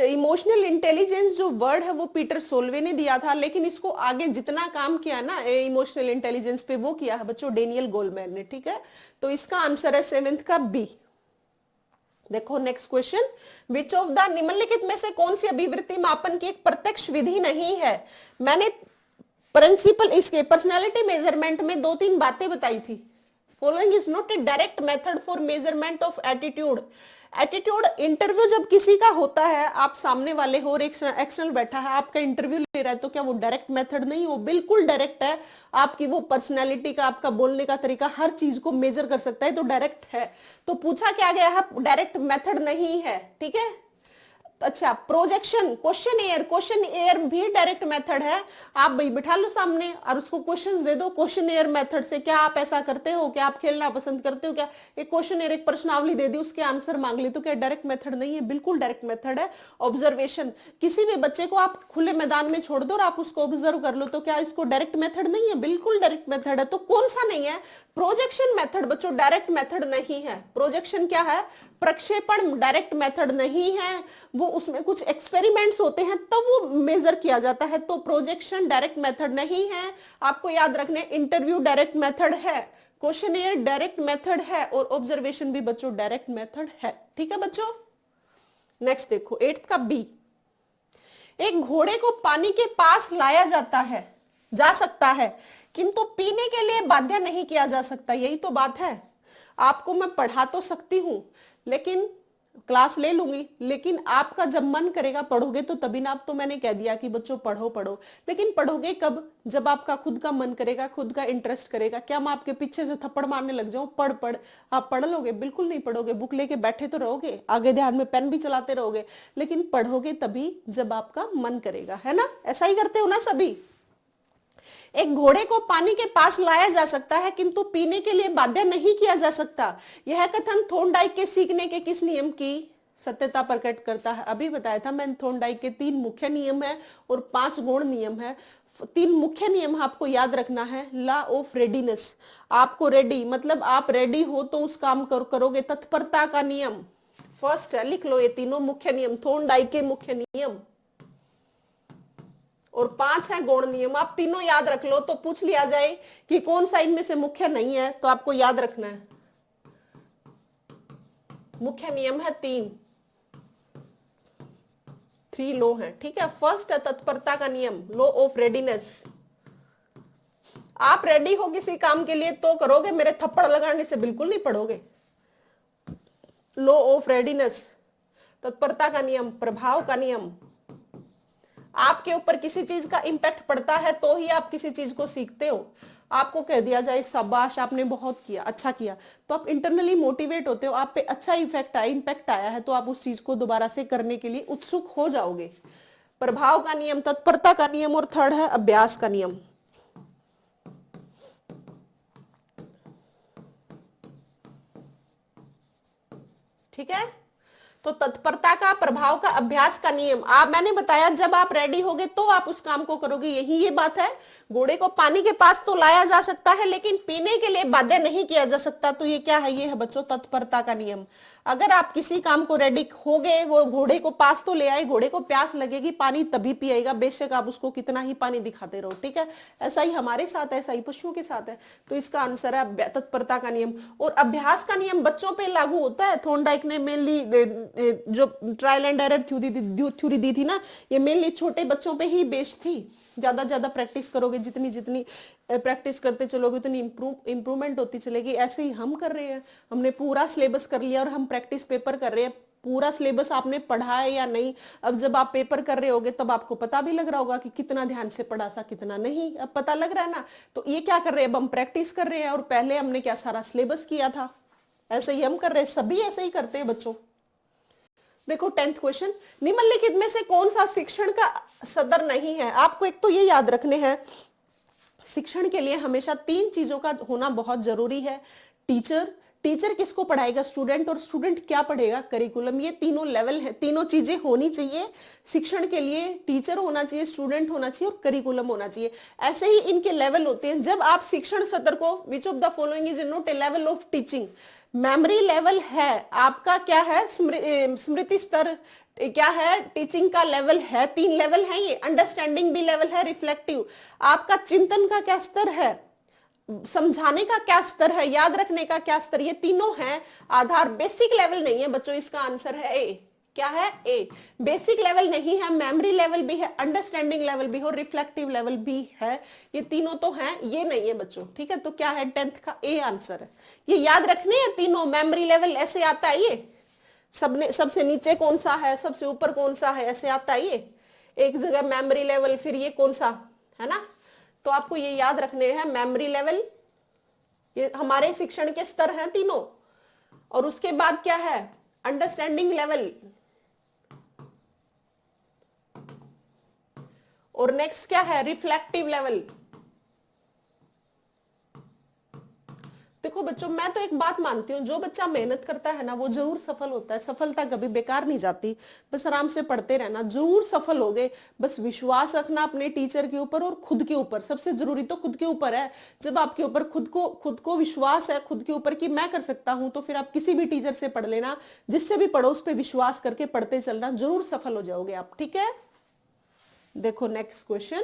इमोशनल इंटेलिजेंस जो वर्ड है वो पीटर सोल्वे ने दिया था, लेकिन इसको आगे जितना काम किया ना इमोशनल इंटेलिजेंस पे, वो किया है बच्चों डेनियल गोलमैन ने। ठीक है, तो इसका आंसर है 7th का बी। देखो next question, which of the निम्नलिखित में से कौन सी अभिवृत्ति मापन की एक प्रत्यक्ष विधि नहीं है? मैंने प्रिंसिपल इसके पर्सनालिटी मेजरमेंट में 2-3 बातें बताई थी। Following is not a direct method for measurement of attitude. Attitude, interview जब किसी का होता है, आप सामने वाले हो और एक्सटर्नल बैठा है आपका इंटरव्यू ले रहा है, तो क्या वो डायरेक्ट मेथड नहीं? वो बिल्कुल डायरेक्ट है। आपकी वो पर्सनैलिटी का, आपका बोलने का तरीका, हर चीज को मेजर कर सकता है, तो डायरेक्ट है। तो पूछा क्या गया है, डायरेक्ट मेथड नहीं है। ठीक है, अच्छा प्रोजेक्शन, क्वेश्चन एयर भी डायरेक्ट मेथड है। आप भाई बिठा लो सामने और उसको क्वेश्चंस दे दो क्वेश्चन एयर मेथड से, क्या आप ऐसा करते हो, क्या आप खेलना पसंद करते हो, क्या एक क्वेश्चन एयर, एक प्रश्नावली दे दी, उसके आंसर मांग ली, तो क्या डायरेक्ट मेथड नहीं है? बिल्कुल डायरेक्ट मेथड है। ऑब्जर्वेशन, किसी भी बच्चे को आप खुले मैदान में छोड़ दो और आप उसको ऑब्जर्व कर लो, तो क्या इसको डायरेक्ट मेथड नहीं है? बिल्कुल डायरेक्ट मेथड है। तो कौन सा नहीं है? प्रोजेक्शन मेथड बच्चों डायरेक्ट मेथड नहीं है। प्रोजेक्शन क्या है? प्रक्षेपण डायरेक्ट मेथड नहीं है, वो उसमें कुछ एक्सपेरिमेंट्स होते हैं तब वो मेजर किया जाता है। तो प्रोजेक्शन डायरेक्ट मेथड नहीं है। आपको याद रखने, इंटरव्यू डायरेक्ट मेथड है, क्वेश्चनियर डायरेक्ट मेथड है, और ऑब्जर्वेशन भी बच्चों डायरेक्ट मेथड है। ठीक है बच्चों, नेक्स्ट देखो 8th का बी। एक घोड़े को पानी के पास लाया जा सकता है, किंतु पीने के लिए बाध्य नहीं किया जा सकता। यही तो बात है। आपको मैं पढ़ा तो सकती हूं, लेकिन क्लास ले लूंगी, लेकिन आपका जब मन करेगा पढ़ोगे तो तभी ना। आप तो मैंने कह दिया कि बच्चों पढ़ो, लेकिन पढ़ोगे कब? जब आपका खुद का मन करेगा, खुद का इंटरेस्ट करेगा। क्या मैं आपके पीछे से थप्पड़ मारने लग जाऊं, पढ़? आप पढ़ लोगे? बिल्कुल नहीं पढ़ोगे। बुक लेके बैठे तो रहोगे, आगे ध्यान में पेन भी चलाते रहोगे, लेकिन पढ़ोगे तभी जब आपका मन करेगा, है ना? ऐसा ही करते हो ना सभी। एक घोड़े को पानी के पास लाया जा सकता है, किंतु पीने के लिए बाध्य नहीं किया जा सकता। यह कथन थॉर्नडाइक के सीखने के किस नियम की सत्यता प्रकट करता है? अभी बताया था मैंने, थॉर्नडाइक के 3 मुख्य नियम है और 5 गौण नियम है। 3 मुख्य नियम आपको याद रखना है। लॉ ऑफ रेडीनेस, आपको रेडी मतलब आप रेडी हो तो उस काम करोगे। तत्परता का नियम फर्स्ट है, लिख लो ये तीनों मुख्य नियम, थॉर्नडाइक के मुख्य नियम, और 5 है गौण नियम। आप तीनों याद रख लो, तो पूछ लिया जाए कि कौन सा इनमें से मुख्य नहीं है, तो आपको याद रखना है। मुख्य नियम है 3 लॉ है। ठीक है, फर्स्ट है तत्परता का नियम, लॉ ऑफ रेडीनेस। आप रेडी हो किसी काम के लिए तो करोगे, मेरे थप्पड़ लगाने से बिल्कुल नहीं पढ़ोगे। लॉ ऑफ रेडीनेस, तत्परता का नियम, प्रभाव का नियम। आपके ऊपर किसी चीज का इंपैक्ट पड़ता है तो ही आप किसी चीज को सीखते हो। आपको कह दिया जाए शाबाश आपने बहुत किया, अच्छा किया, तो आप इंटरनली मोटिवेट होते हो, आप पे अच्छा इंपैक्ट आया है, तो आप उस चीज को दोबारा से करने के लिए उत्सुक हो जाओगे। प्रभाव का नियम, तत्परता का नियम, और थर्ड है अभ्यास का नियम। ठीक है। तो तत्परता का, प्रभाव का, अभ्यास का नियम, आप मैंने बताया जब आप रेडी होगे तो आप उस काम को करोगे, यही ये बात है। घोड़े को पानी के पास तो लाया जा सकता है लेकिन पीने के लिए बाध्य नहीं किया जा सकता। तो ये क्या है, ये है बच्चों तत्परता का नियम। अगर आप किसी काम को रेडी हो गए, वो घोड़े को पास तो ले आए, घोड़े को प्यास लगेगी, पानी तभी पिएगा, बेशक आप उसको कितना ही पानी दिखाते रहो, ठीक है। ऐसा ही हमारे साथ है, ऐसा ही पशुओं के साथ है। तो इसका आंसर है तत्परता का नियम। और अभ्यास का नियम बच्चों पे लागू होता है। थॉर्नडाइक ने मेनली जो ट्रायल एंड एरर थ्योरी दी थी ना, ये मेनली छोटे बच्चों पे ही बेस्ड थी। ज्यादा प्रैक्टिस करोगे, जितनी जितनी प्रैक्टिस करते चलोगे उतनी इंप्रूवमेंट होती चलेगी। ऐसे ही हम कर रहे हैं, हमने पूरा सिलेबस कर लिया और हम प्रैक्टिस पेपर कर रहे हैं। पूरा सिलेबस आपने पढ़ा है या नहीं, अब जब आप पेपर कर रहे होगे तब आपको पता भी लग रहा होगा कि कितना ध्यान से पढ़ा था, कितना नहीं, अब पता लग रहा है ना। तो ये क्या कर रहे हैं, अब हम प्रैक्टिस कर रहे हैं और पहले हमने क्या सारा सिलेबस किया था, ऐसे ही हम कर रहे हैं, सभी ऐसे ही करते हैं बच्चों। देखो 10th क्वेश्चन, निम्नलिखित में से कौन सा शिक्षण का सदर नहीं है। आपको एक तो ये याद रखने हैं, शिक्षण के लिए हमेशा 3 चीजों का होना बहुत जरूरी है। टीचर किसको पढ़ाएगा, स्टूडेंट, और स्टूडेंट क्या पढ़ेगा, करिकुलम। ये तीनों लेवल है, तीनों चीजें होनी चाहिए शिक्षण के लिए। टीचर होना चाहिए, स्टूडेंट होना चाहिए और करिकुलम होना चाहिए। ऐसे ही इनके लेवल होते हैं। जब आप शिक्षण सत्र को, विच of the following is not a level of teaching, memory level है आपका, क्या है, स्मृति स्तर क्या है, टीचिंग का लेवल है, 3 लेवल है ये, अंडरस्टैंडिंग भी लेवल है, रिफ्लेक्टिव, आपका चिंतन का क्या स्तर है, समझाने का क्या स्तर है, याद रखने का क्या स्तर, ये तीनों है आधार। बेसिक लेवल नहीं है बच्चों, इसका आंसर है ए। क्या है, ए। बेसिक लेवल नहीं है, मेमोरी लेवल भी है, अंडरस्टैंडिंग लेवल भी हो, रिफ्लेक्टिव लेवल भी है, ये तीनों तो हैं, ये नहीं है बच्चों, ठीक है। तो क्या है, 10th का ए आंसर है। ये याद रखने हैं तीनों। मेमोरी लेवल ऐसे आता है, ये सबसे नीचे कौन सा है, सबसे ऊपर कौन सा है, ऐसे आता है ये एक जगह मेमोरी लेवल, फिर ये कौन सा है ना। तो आपको ये याद रखने हैं, मेमोरी लेवल, ये हमारे शिक्षण के स्तर हैं तीनों। और उसके बाद क्या है, अंडरस्टैंडिंग लेवल, और नेक्स्ट क्या है, रिफ्लेक्टिव लेवल। देखो बच्चों, मैं तो एक बात मानती हूँ, जो बच्चा मेहनत करता है ना वो जरूर सफल होता है। सफलता कभी बेकार नहीं जाती, बस आराम से पढ़ते रहना, जरूर सफल होगे। बस विश्वास रखना अपने टीचर के ऊपर और खुद के ऊपर, सबसे जरूरी तो खुद के ऊपर है। जब आपके ऊपर खुद को विश्वास है खुद के ऊपर कि मैं कर सकता हूं, तो फिर आप किसी भी टीचर से पढ़ लेना, जिससे भी पढ़ो उस पर विश्वास करके पढ़ते चलना, जरूर सफल हो जाओगे आप, ठीक है। देखो नेक्स्ट क्वेश्चन,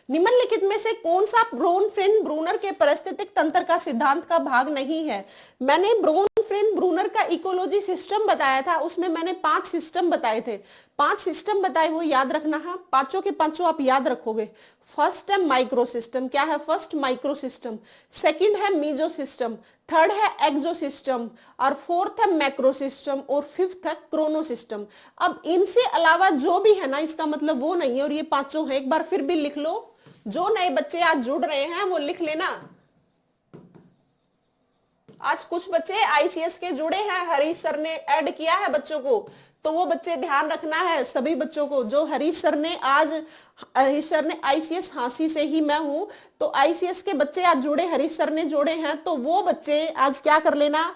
निम्नलिखित में से कौन सा ब्रोनफ्रेंड ब्रूनर के पारिस्थितिक तंत्र का सिद्धांत का भाग नहीं है। मैंने ब्रोनफ्रेंड ब्रूनर का इकोलॉजी सिस्टम बताया था, उसमें मैंने 5 सिस्टम बताए थे। 5 सिस्टम बताए, वो याद रखना है, पांचों के पांचों आप याद रखोगे। फर्स्ट है माइक्रो सिस्टम, क्या है, फर्स्ट माइक्रो सिस्टम। सेकंड है मीजो सिस्टम, थर्ड है एक्सो सिस्टम, और फोर्थ है मैक्रो सिस्टम, और फिफ्थ है क्रोनो सिस्टम। अब इनसे अलावा जो भी है ना, इसका मतलब वो नहीं है, और ये पांचों है। एक बार फिर भी लिख लो, जो नए बच्चे आज जुड़ रहे हैं वो लिख लेना। आज कुछ बच्चे आईसीएस के जुड़े हैं, हरीश सर ने ऐड किया है बच्चों को, तो वो बच्चे ध्यान रखना है सभी बच्चों को। जो हरीश सर ने आईसीएस हांसी से ही मैं हूं, तो आईसीएस के बच्चे आज जुड़े, हरीश सर ने जोड़े हैं, तो वो बच्चे आज क्या कर लेना,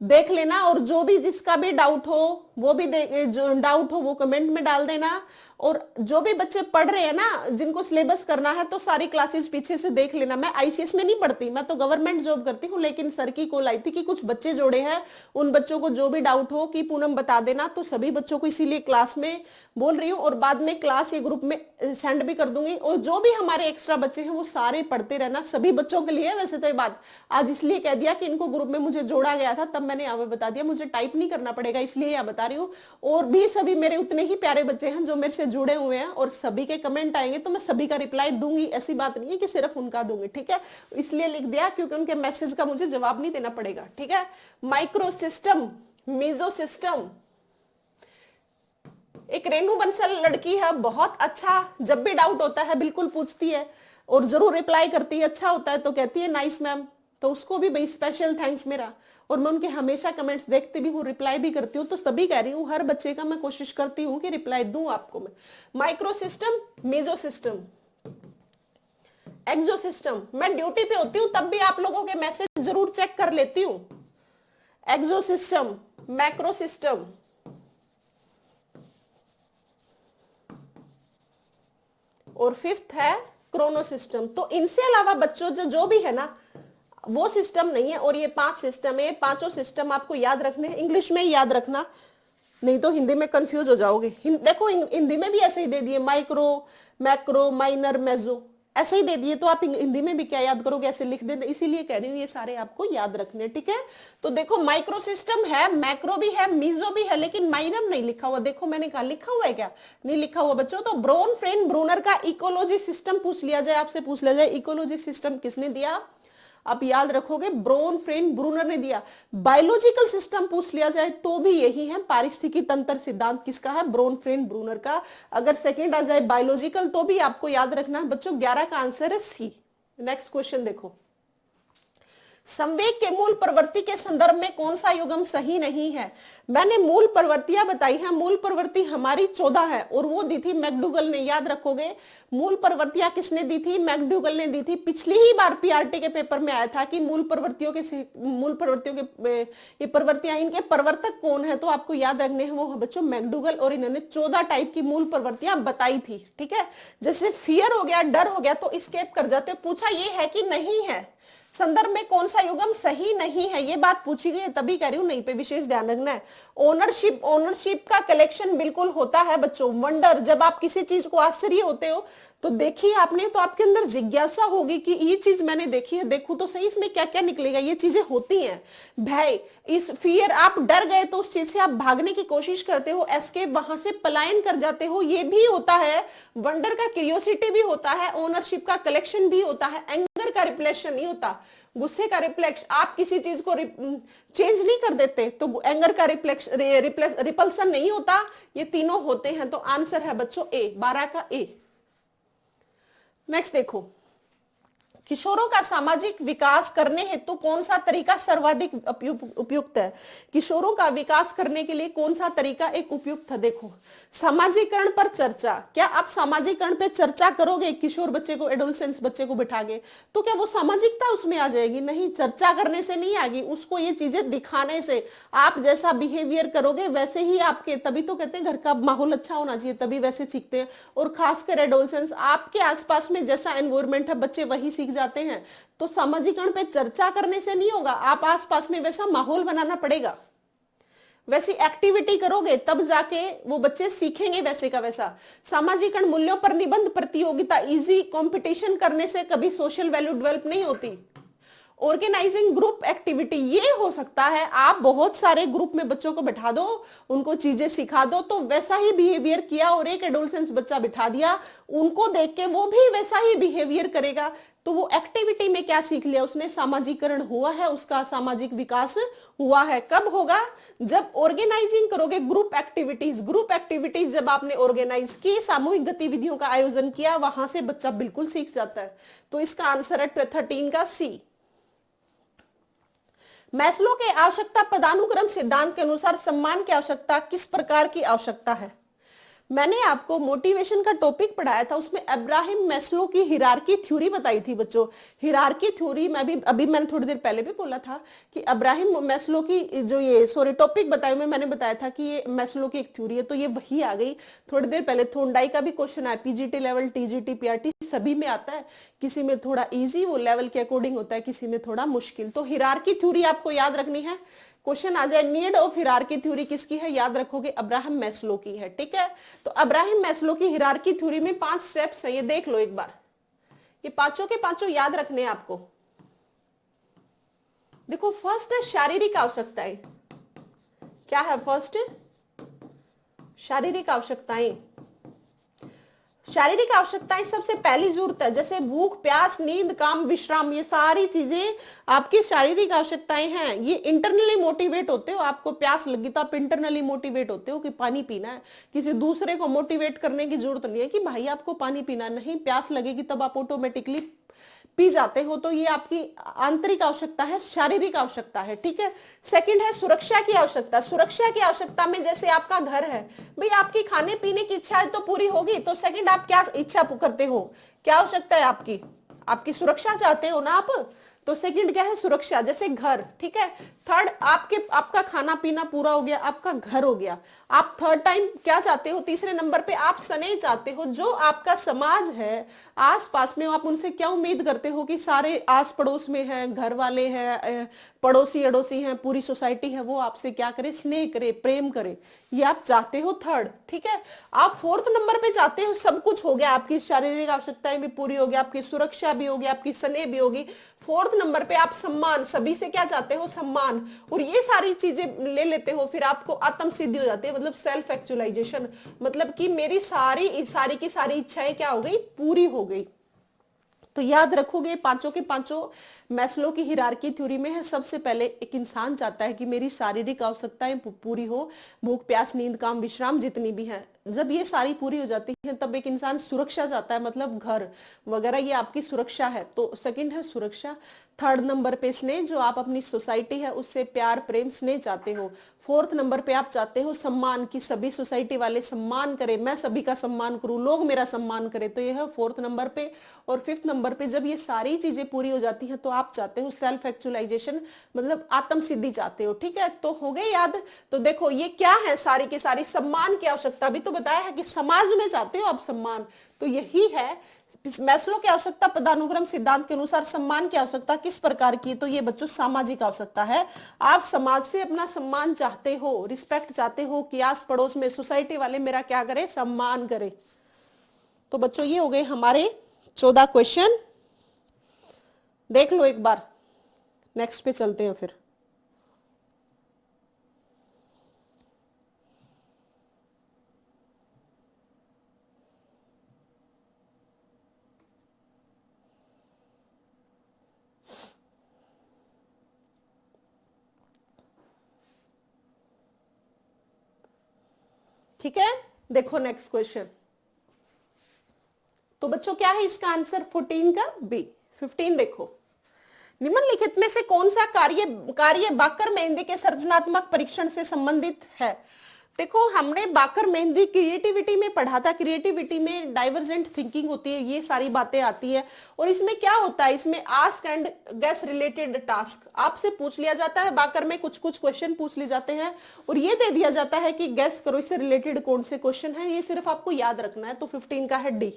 देख लेना। और जो भी जिसका भी डाउट हो वो भी जो डाउट हो वो कमेंट में डाल देना। और जो भी बच्चे पढ़ रहे हैं ना, जिनको सिलेबस करना है, तो सारी क्लासेस पीछे से देख लेना। मैं आईसीएस में नहीं पढ़ती, मैं तो गवर्नमेंट जॉब करती हूँ, लेकिन सर की कॉल आई थी कि कुछ बच्चे जोड़े हैं, उन बच्चों को जो भी डाउट हो कि पूनम बता देना। तो सभी बच्चों को इसीलिए क्लास में बोल रही हूँ, और बाद में क्लास ये ग्रुप में सेंड भी कर दूंगी। और जो भी हमारे एक्स्ट्रा बच्चे हैं वो सारे पढ़ते रहना, सभी बच्चों के लिए। वैसे तो ये बात आज इसलिए कह दिया कि इनको ग्रुप में मुझे जोड़ा गया था, तब मैंने यहाँ पे बता दिया, मुझे टाइप नहीं करना पड़ेगा, इसलिए यहाँ बता रही हूँ। और भी सभी मेरे उतने ही प्यारे बच्चे हैं जो मेरे से जुड़े हुए हैं, और सभी के कमेंट आएंगे तो मैं सभी का रिप्लाई दूंगी। ऐसी बात नहीं है कि सिर्फ उनका दूंगी, ठीक है। इसलिए लिख दिया क्योंकि उनके मैसेज का मुझे जवाब नहीं देना पड़ेगा, ठीक है। माइक्रो सिस्टम, मीजो सिस्टम, एक रेनू बंसल लड़की है, बहुत अच्छा, जब भी डाउट होता है बिल्कुल पूछती है और जरूर रिप्लाई करती है। अच्छा होता है तो कहती है नाइस मैम, तो उसको भी भाई स्पेशल थैंक्स मेरा। और मैं उनके हमेशा कमेंट्स देखती भी हूँ, रिप्लाई भी करती हूँ। तो सभी कह रही हूँ, हर बच्चे का मैं कोशिश करती हूँ कि रिप्लाई दूं आपको मैं। माइक्रो सिस्टम, मेजो सिस्टम, एक्सो सिस्टम। मैं ड्यूटी पे होती हूँ तब भी आप लोगों के मैसेज जरूर चेक कर लेती हूँ। एक्सोसिस्टम, मैक्रोसिस्टम, और फिफ्थ है क्रोनोसिस्टम। तो इनसे अलावा बच्चों जो भी है ना वो सिस्टम नहीं है, और ये 5 सिस्टम है। पांचों सिस्टम आपको याद रखने हैं, इंग्लिश में ही याद रखना, नहीं तो हिंदी में कंफ्यूज हो जाओगे। देखो हिंदी में भी ऐसे ही दे दिए, माइक्रो, मैक्रो, माइनर, मेजो, ऐसे ही दे दिए, तो आप हिंदी में भी क्या याद करोगे, ऐसे लिख दे। इसीलिए कह रही हूँ ये सारे आपको याद रखने, ठीक है। तो देखो माइक्रो सिस्टम है, मैक्रो भी है, मीजो भी है, लेकिन माइनर नहीं लिखा हुआ। देखो मैंने कहा लिखा हुआ है क्या, नहीं लिखा हुआ बच्चों। तो ब्रोन ब्रूनर का इकोलॉजी सिस्टम पूछ लिया जाए, आपसे पूछ लिया जाए इकोलॉजी सिस्टम किसने दिया, आप याद रखोगे ब्रूनर ने दिया। बायोलॉजिकल सिस्टम पूछ लिया जाए तो भी यही है, पारिस्थितिकी तंत्र सिद्धांत किसका है, ब्रूनर का। अगर सेकंड आ जाए बायोलॉजिकल तो भी आपको याद रखना है बच्चों, 11 का आंसर है सी। नेक्स्ट क्वेश्चन देखो, संवेग के मूल प्रवृत्ति के संदर्भ में कौन सा युग्म सही नहीं है। मैंने मूल प्रवृत्तियां बताई हैं, मूल प्रवृत्ति हमारी 14 है, और वो दी थी मैकडूगल ने, याद रखोगे। मूल प्रवृत्तियां किसने दी थी, मैकडूगल ने दी थी। पिछली ही बार पीआरटी के पेपर में आया था कि मूल प्रवृत्तियों के ये प्रवृत्तियां, इनके प्रवर्तक कौन है, तो आपको याद रखने हैं वो बच्चों मैकडूगल, और इन्होंने 14 टाइप की मूल प्रवृत्तियां बताई थी, ठीक है। जैसे फियर हो गया, डर हो गया, तो स्केप कर जाते, पूछा ये है कि नहीं है, संदर्भ में कौन सा युग्म सही नहीं है, ये बात पूछी गई है, तभी कह रही हूं, नहीं पे विशेष ध्यान रखना है। ओनरशिप का कलेक्शन बिल्कुल होता है बच्चों। वंडर, जब आप किसी चीज को आश्चर्य होते हो तो देखिए आपने, तो आपके अंदर जिज्ञासा होगी कि ये चीज मैंने देखी है, देखूं तो सही इसमें क्या क्या निकलेगा, ये चीजें होती हैं। भय, इस फियर, आप डर गए तो उस चीज से आप भागने की कोशिश करते हो, एस्केप, वहां से पलायन कर जाते हो, ये भी होता है। वंडर का क्यूरियोसिटी भी होता है, ओनरशिप का कलेक्शन भी होता है, एंगर का रिप्लेशन नहीं होता, गुस्से का रिफ्लेक्स, आप किसी चीज को चेंज नहीं कर देते तो एंगर का रिपल्सन नहीं होता, ये तीनों होते हैं। तो आंसर है बच्चों ए, 12 का ए। नेक्स्ट देखो, किशोरों का सामाजिक विकास करने हेतु कौन सा तरीका सर्वाधिक उपयुक्त है। किशोरों का विकास करने के लिए कौन सा तरीका एक उपयुक्त है। देखो, सामाजिकरण पर चर्चा, क्या आप सामाजिकरण पे चर्चा करोगे किशोर बच्चे को, एडोलसेंस बच्चे को बिठा के, तो क्या वो सामाजिकता उसमें आ जाएगी, नहीं, चर्चा करने से नहीं आएगी, उसको ये चीजें दिखाने से। आप जैसा बिहेवियर करोगे वैसे ही आपके, तभी तो कहते हैं घर का माहौल अच्छा होना चाहिए, तभी वैसे सीखते हैं। और खासकर एडोलसेंस, आपके आसपास में जैसा एनवायरमेंट है बच्चे वही सीख जाते हैं। तो सामाजिकरण पे चर्चा करने से नहीं होगा, आप आसपास में वैसा माहौल बनाना पड़ेगा, वैसी एक्टिविटी करोगे तब जाके वो बच्चे सीखेंगे वैसे का वैसा। सामाजिकरण मूल्यों पर निबंध प्रतियोगिता, इजी कंपटीशन करने से कभी सोशल वैल्यू डेवलप नहीं होती। ऑर्गेनाइजिंग ग्रुप एक्टिविटी, ये हो सकता है आप बहुत सारे ग्रुप में बच्चों को बैठा दो, उनको चीजें सिखा दो, तो वैसा ही बिहेवियर किया, और एक एडोलसेंस बच्चा बिठा दिया, उनको देख के वो भी वैसा ही बिहेवियर करेगा, तो वो एक्टिविटी में क्या सीख लिया उसने, सामाजिकरण हुआ है, उसका सामाजिक विकास हुआ है। कब होगा, जब ऑर्गेनाइजिंग करोगे ग्रुप एक्टिविटीज जब आपने ऑर्गेनाइज की, सामूहिक गतिविधियों का आयोजन किया, वहां से बच्चा बिल्कुल सीख जाता है। तो इसका आंसर है 13 का सी। मैस्लो के आवश्यकता पदानुक्रम सिद्धांत के अनुसार सम्मान की आवश्यकता किस प्रकार की आवश्यकता है। मैंने आपको मोटिवेशन का टॉपिक पढ़ाया था, उसमें अब्राहम मैस्लो की हिरार्की थ्योरी बताई थी बच्चों। हिरार्की थ्योरी मैं भी अभी मैंने थोड़ी देर पहले भी बोला था कि अब्राहम मैस्लो की जो ये टॉपिक बताया मैंने बताया था कि ये मैस्लो की एक थ्योरी है, तो ये वही आ गई थोड़ी देर पहले। थोंडाई का भी क्वेश्चन आया, पीजीटी लेवल, टीजीटी, पीआरटी सभी में आता है, किसी में थोड़ा इजी वो लेवल के अकॉर्डिंग होता है, किसी में थोड़ा मुश्किल। तो हिरार्की थ्योरी आपको याद रखनी है, क्वेश्चन आ जाए नीड ऑफ हिरार्की थ्योरी किसकी है, याद रखोगे अब्राहम मैस्लो की है, ठीक है। तो अब्राहम मैस्लो की हिरार्की थ्योरी में 5 स्टेप्स है, ये देख लो एक बार, ये पांचों के पांचों याद रखने हैं आपको। देखो फर्स्ट है शारीरिक आवश्यकताएं, क्या है फर्स्ट, शारीरिक आवश्यकताएं। शारीरिक आवश्यकताएं सबसे पहली जरूरत है, जैसे भूख, प्यास, नींद, काम, विश्राम, ये सारी चीजें आपकी शारीरिक आवश्यकताएं हैं। ये इंटरनली मोटिवेट होते हो, आपको प्यास लगी तो आप इंटरनली मोटिवेट होते हो कि पानी पीना है, किसी दूसरे को मोटिवेट करने की जरूरत नहीं है कि भाई आपको पानी पीना नहीं, प्यास लगेगी तब आप ऑटोमेटिकली पी जाते हो। तो ये आपकी आंतरिक आवश्यकता है, शारीरिक आवश्यकता है, ठीक है। सेकंड है सुरक्षा की आवश्यकता। सुरक्षा की आवश्यकता में जैसे आपका घर है, भाई आपकी खाने पीने की इच्छा तो पूरी होगी, तो सेकंड आप क्या इच्छा करते हो, क्या आवश्यकता है आपकी, आपकी सुरक्षा चाहते हो ना आप, तो सेकंड क्या है, सुरक्षा, जैसे घर, ठीक है। थर्ड आपका खाना पीना पूरा हो गया, आपका घर हो गया। आप थर्ड टाइम क्या चाहते हो, तीसरे नंबर पे आप स्नेह चाहते हो। जो आपका समाज है आस पास में, आप उनसे क्या उम्मीद करते हो कि सारे आस पड़ोस में हैं, घर वाले हैं, पड़ोसी अड़ोसी हैं, पूरी सोसाइटी है, वो आपसे क्या करे, स्नेह करे, प्रेम करे, ये आप चाहते हो थर्ड, ठीक है। आप फोर्थ नंबर पे चाहते हो सब कुछ हो गया, आपकी शारीरिक आवश्यकताएं भी पूरी हो गई, आपकी सुरक्षा भी होगी, आपकी स्नेह भी होगी। फोर्थ नंबर पे आप सम्मान, सभी से क्या चाहते हो, सम्मान, और ये सारी चीजें ले लेते हो, फिर आपको आत्म सिद्धि हो जाती है, मतलब सेल्फ एक्चुअलाइजेशन, मतलब कि मेरी सारी की सारी इच्छाएं क्या हो गई, पूरी हो गई। तो याद रखोगे पांचों के पांचों मैस्लो की हिरार्की थ्योरी में है। सबसे पहले एक इंसान चाहता है कि मेरी शारीरिक आवश्यकताएं पूरी हो, भूख प्यास नींद काम विश्राम जितनी भी है, जब ये सारी पूरी हो जाती है तब एक इंसान सुरक्षा चाहता है, मतलब घर वगैरह, ये आपकी सुरक्षा है। तो सेकंड है सुरक्षा। थर्ड नंबर पे स्नेह, जो आप अपनी सोसाइटी है उससे प्यार प्रेम स्नेह चाहते हो। फोर्थ नंबर पे आप चाहते हो सम्मान, कि सभी सोसाइटी वाले सम्मान करें, मैं सभी का सम्मान करूं, लोग मेरा सम्मान करें, तो ये है फोर्थ नंबर पे। और फिफ्थ नंबर पे जब ये सारी चीजें पूरी हो जाती हैं तो आप चाहते हो सेल्फ एक्चुअलाइजेशन, मतलब आत्म सिद्धि चाहते हो, ठीक है। तो हो गए याद। तो देखो ये क्या है, सारी की सारी सम्मान की आवश्यकता, भी तो बताया है कि समाज में चाहते हो आप सम्मान, तो यही है मैस्लो की आवश्यकता पदानुक्रम सिद्धांत के अनुसार। सम्मान की आवश्यकता किस प्रकार की, तो ये बच्चों सामाजिक आवश्यकता है। आप समाज से अपना सम्मान चाहते हो, रिस्पेक्ट चाहते हो कि आस पड़ोस में सोसाइटी वाले मेरा क्या करे, सम्मान करे। तो बच्चों ये हो गए हमारे 14 क्वेश्चन, देख लो एक बार। नेक्स्ट पे चलते हैं फिर। ठीक है, देखो नेक्स्ट क्वेश्चन। तो बच्चों क्या है इसका आंसर, 14 का बी। 15 देखो, निम्नलिखित में से कौन सा कार्य बाकर मेहंदी के सृजनात्मक परीक्षण से संबंधित है। देखो हमने बाकर मेहंदी क्रिएटिविटी में पढ़ा था, क्रिएटिविटी में डाइवर्जेंट थिंकिंग होती है, ये सारी बातें आती है। और इसमें क्या होता है, इसमें ask and guess related task आपसे पूछ लिया जाता है। बाकर में कुछ कुछ क्वेश्चन पूछ लिए जाते हैं और ये दे दिया जाता है कि गेस करो इससे रिलेटेड कौन से क्वेश्चन है, ये सिर्फ आपको याद रखना है। तो 15 का है डी।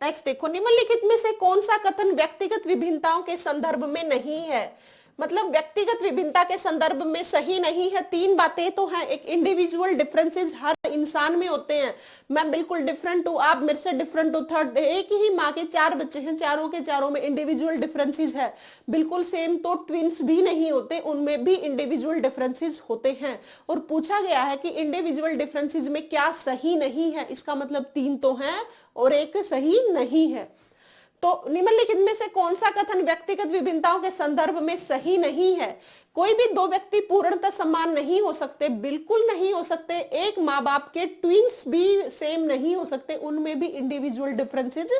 नेक्स्ट देखो, निम्नलिखित में से कौन सा कथन व्यक्तिगत विभिन्नताओं के संदर्भ में नहीं है, मतलब व्यक्तिगत विभिन्नता के संदर्भ में सही नहीं है। तीन बातें तो हैं, एक इंडिविजुअल डिफरेंसेस हर इंसान में होते हैं, मैं बिल्कुल डिफरेंट हूं, आप मेरे से डिफरेंट हो। थर्ड, एक ही माँ के चार बच्चे हैं, चारों के चारों में इंडिविजुअल डिफरेंसेस है, बिल्कुल सेम तो ट्विंस भी नहीं होते, उनमें भी इंडिविजुअल डिफरेंसेस होते हैं। और पूछा गया है कि इंडिविजुअल डिफरेंसेस में क्या सही नहीं है, इसका मतलब तीन तो हैं और एक सही नहीं है। तो निम्नलिखित में से कौन सा कथन व्यक्तिगत विभिन्नताओं के संदर्भ में सही नहीं है। कोई भी दो व्यक्ति पूर्णतः समान नहीं हो सकते, बिल्कुल नहीं हो सकते। एक माँ बाप के ट्विंस भी सेम नहीं हो सकते, उनमें भी इंडिविजुअल डिफरेंसेस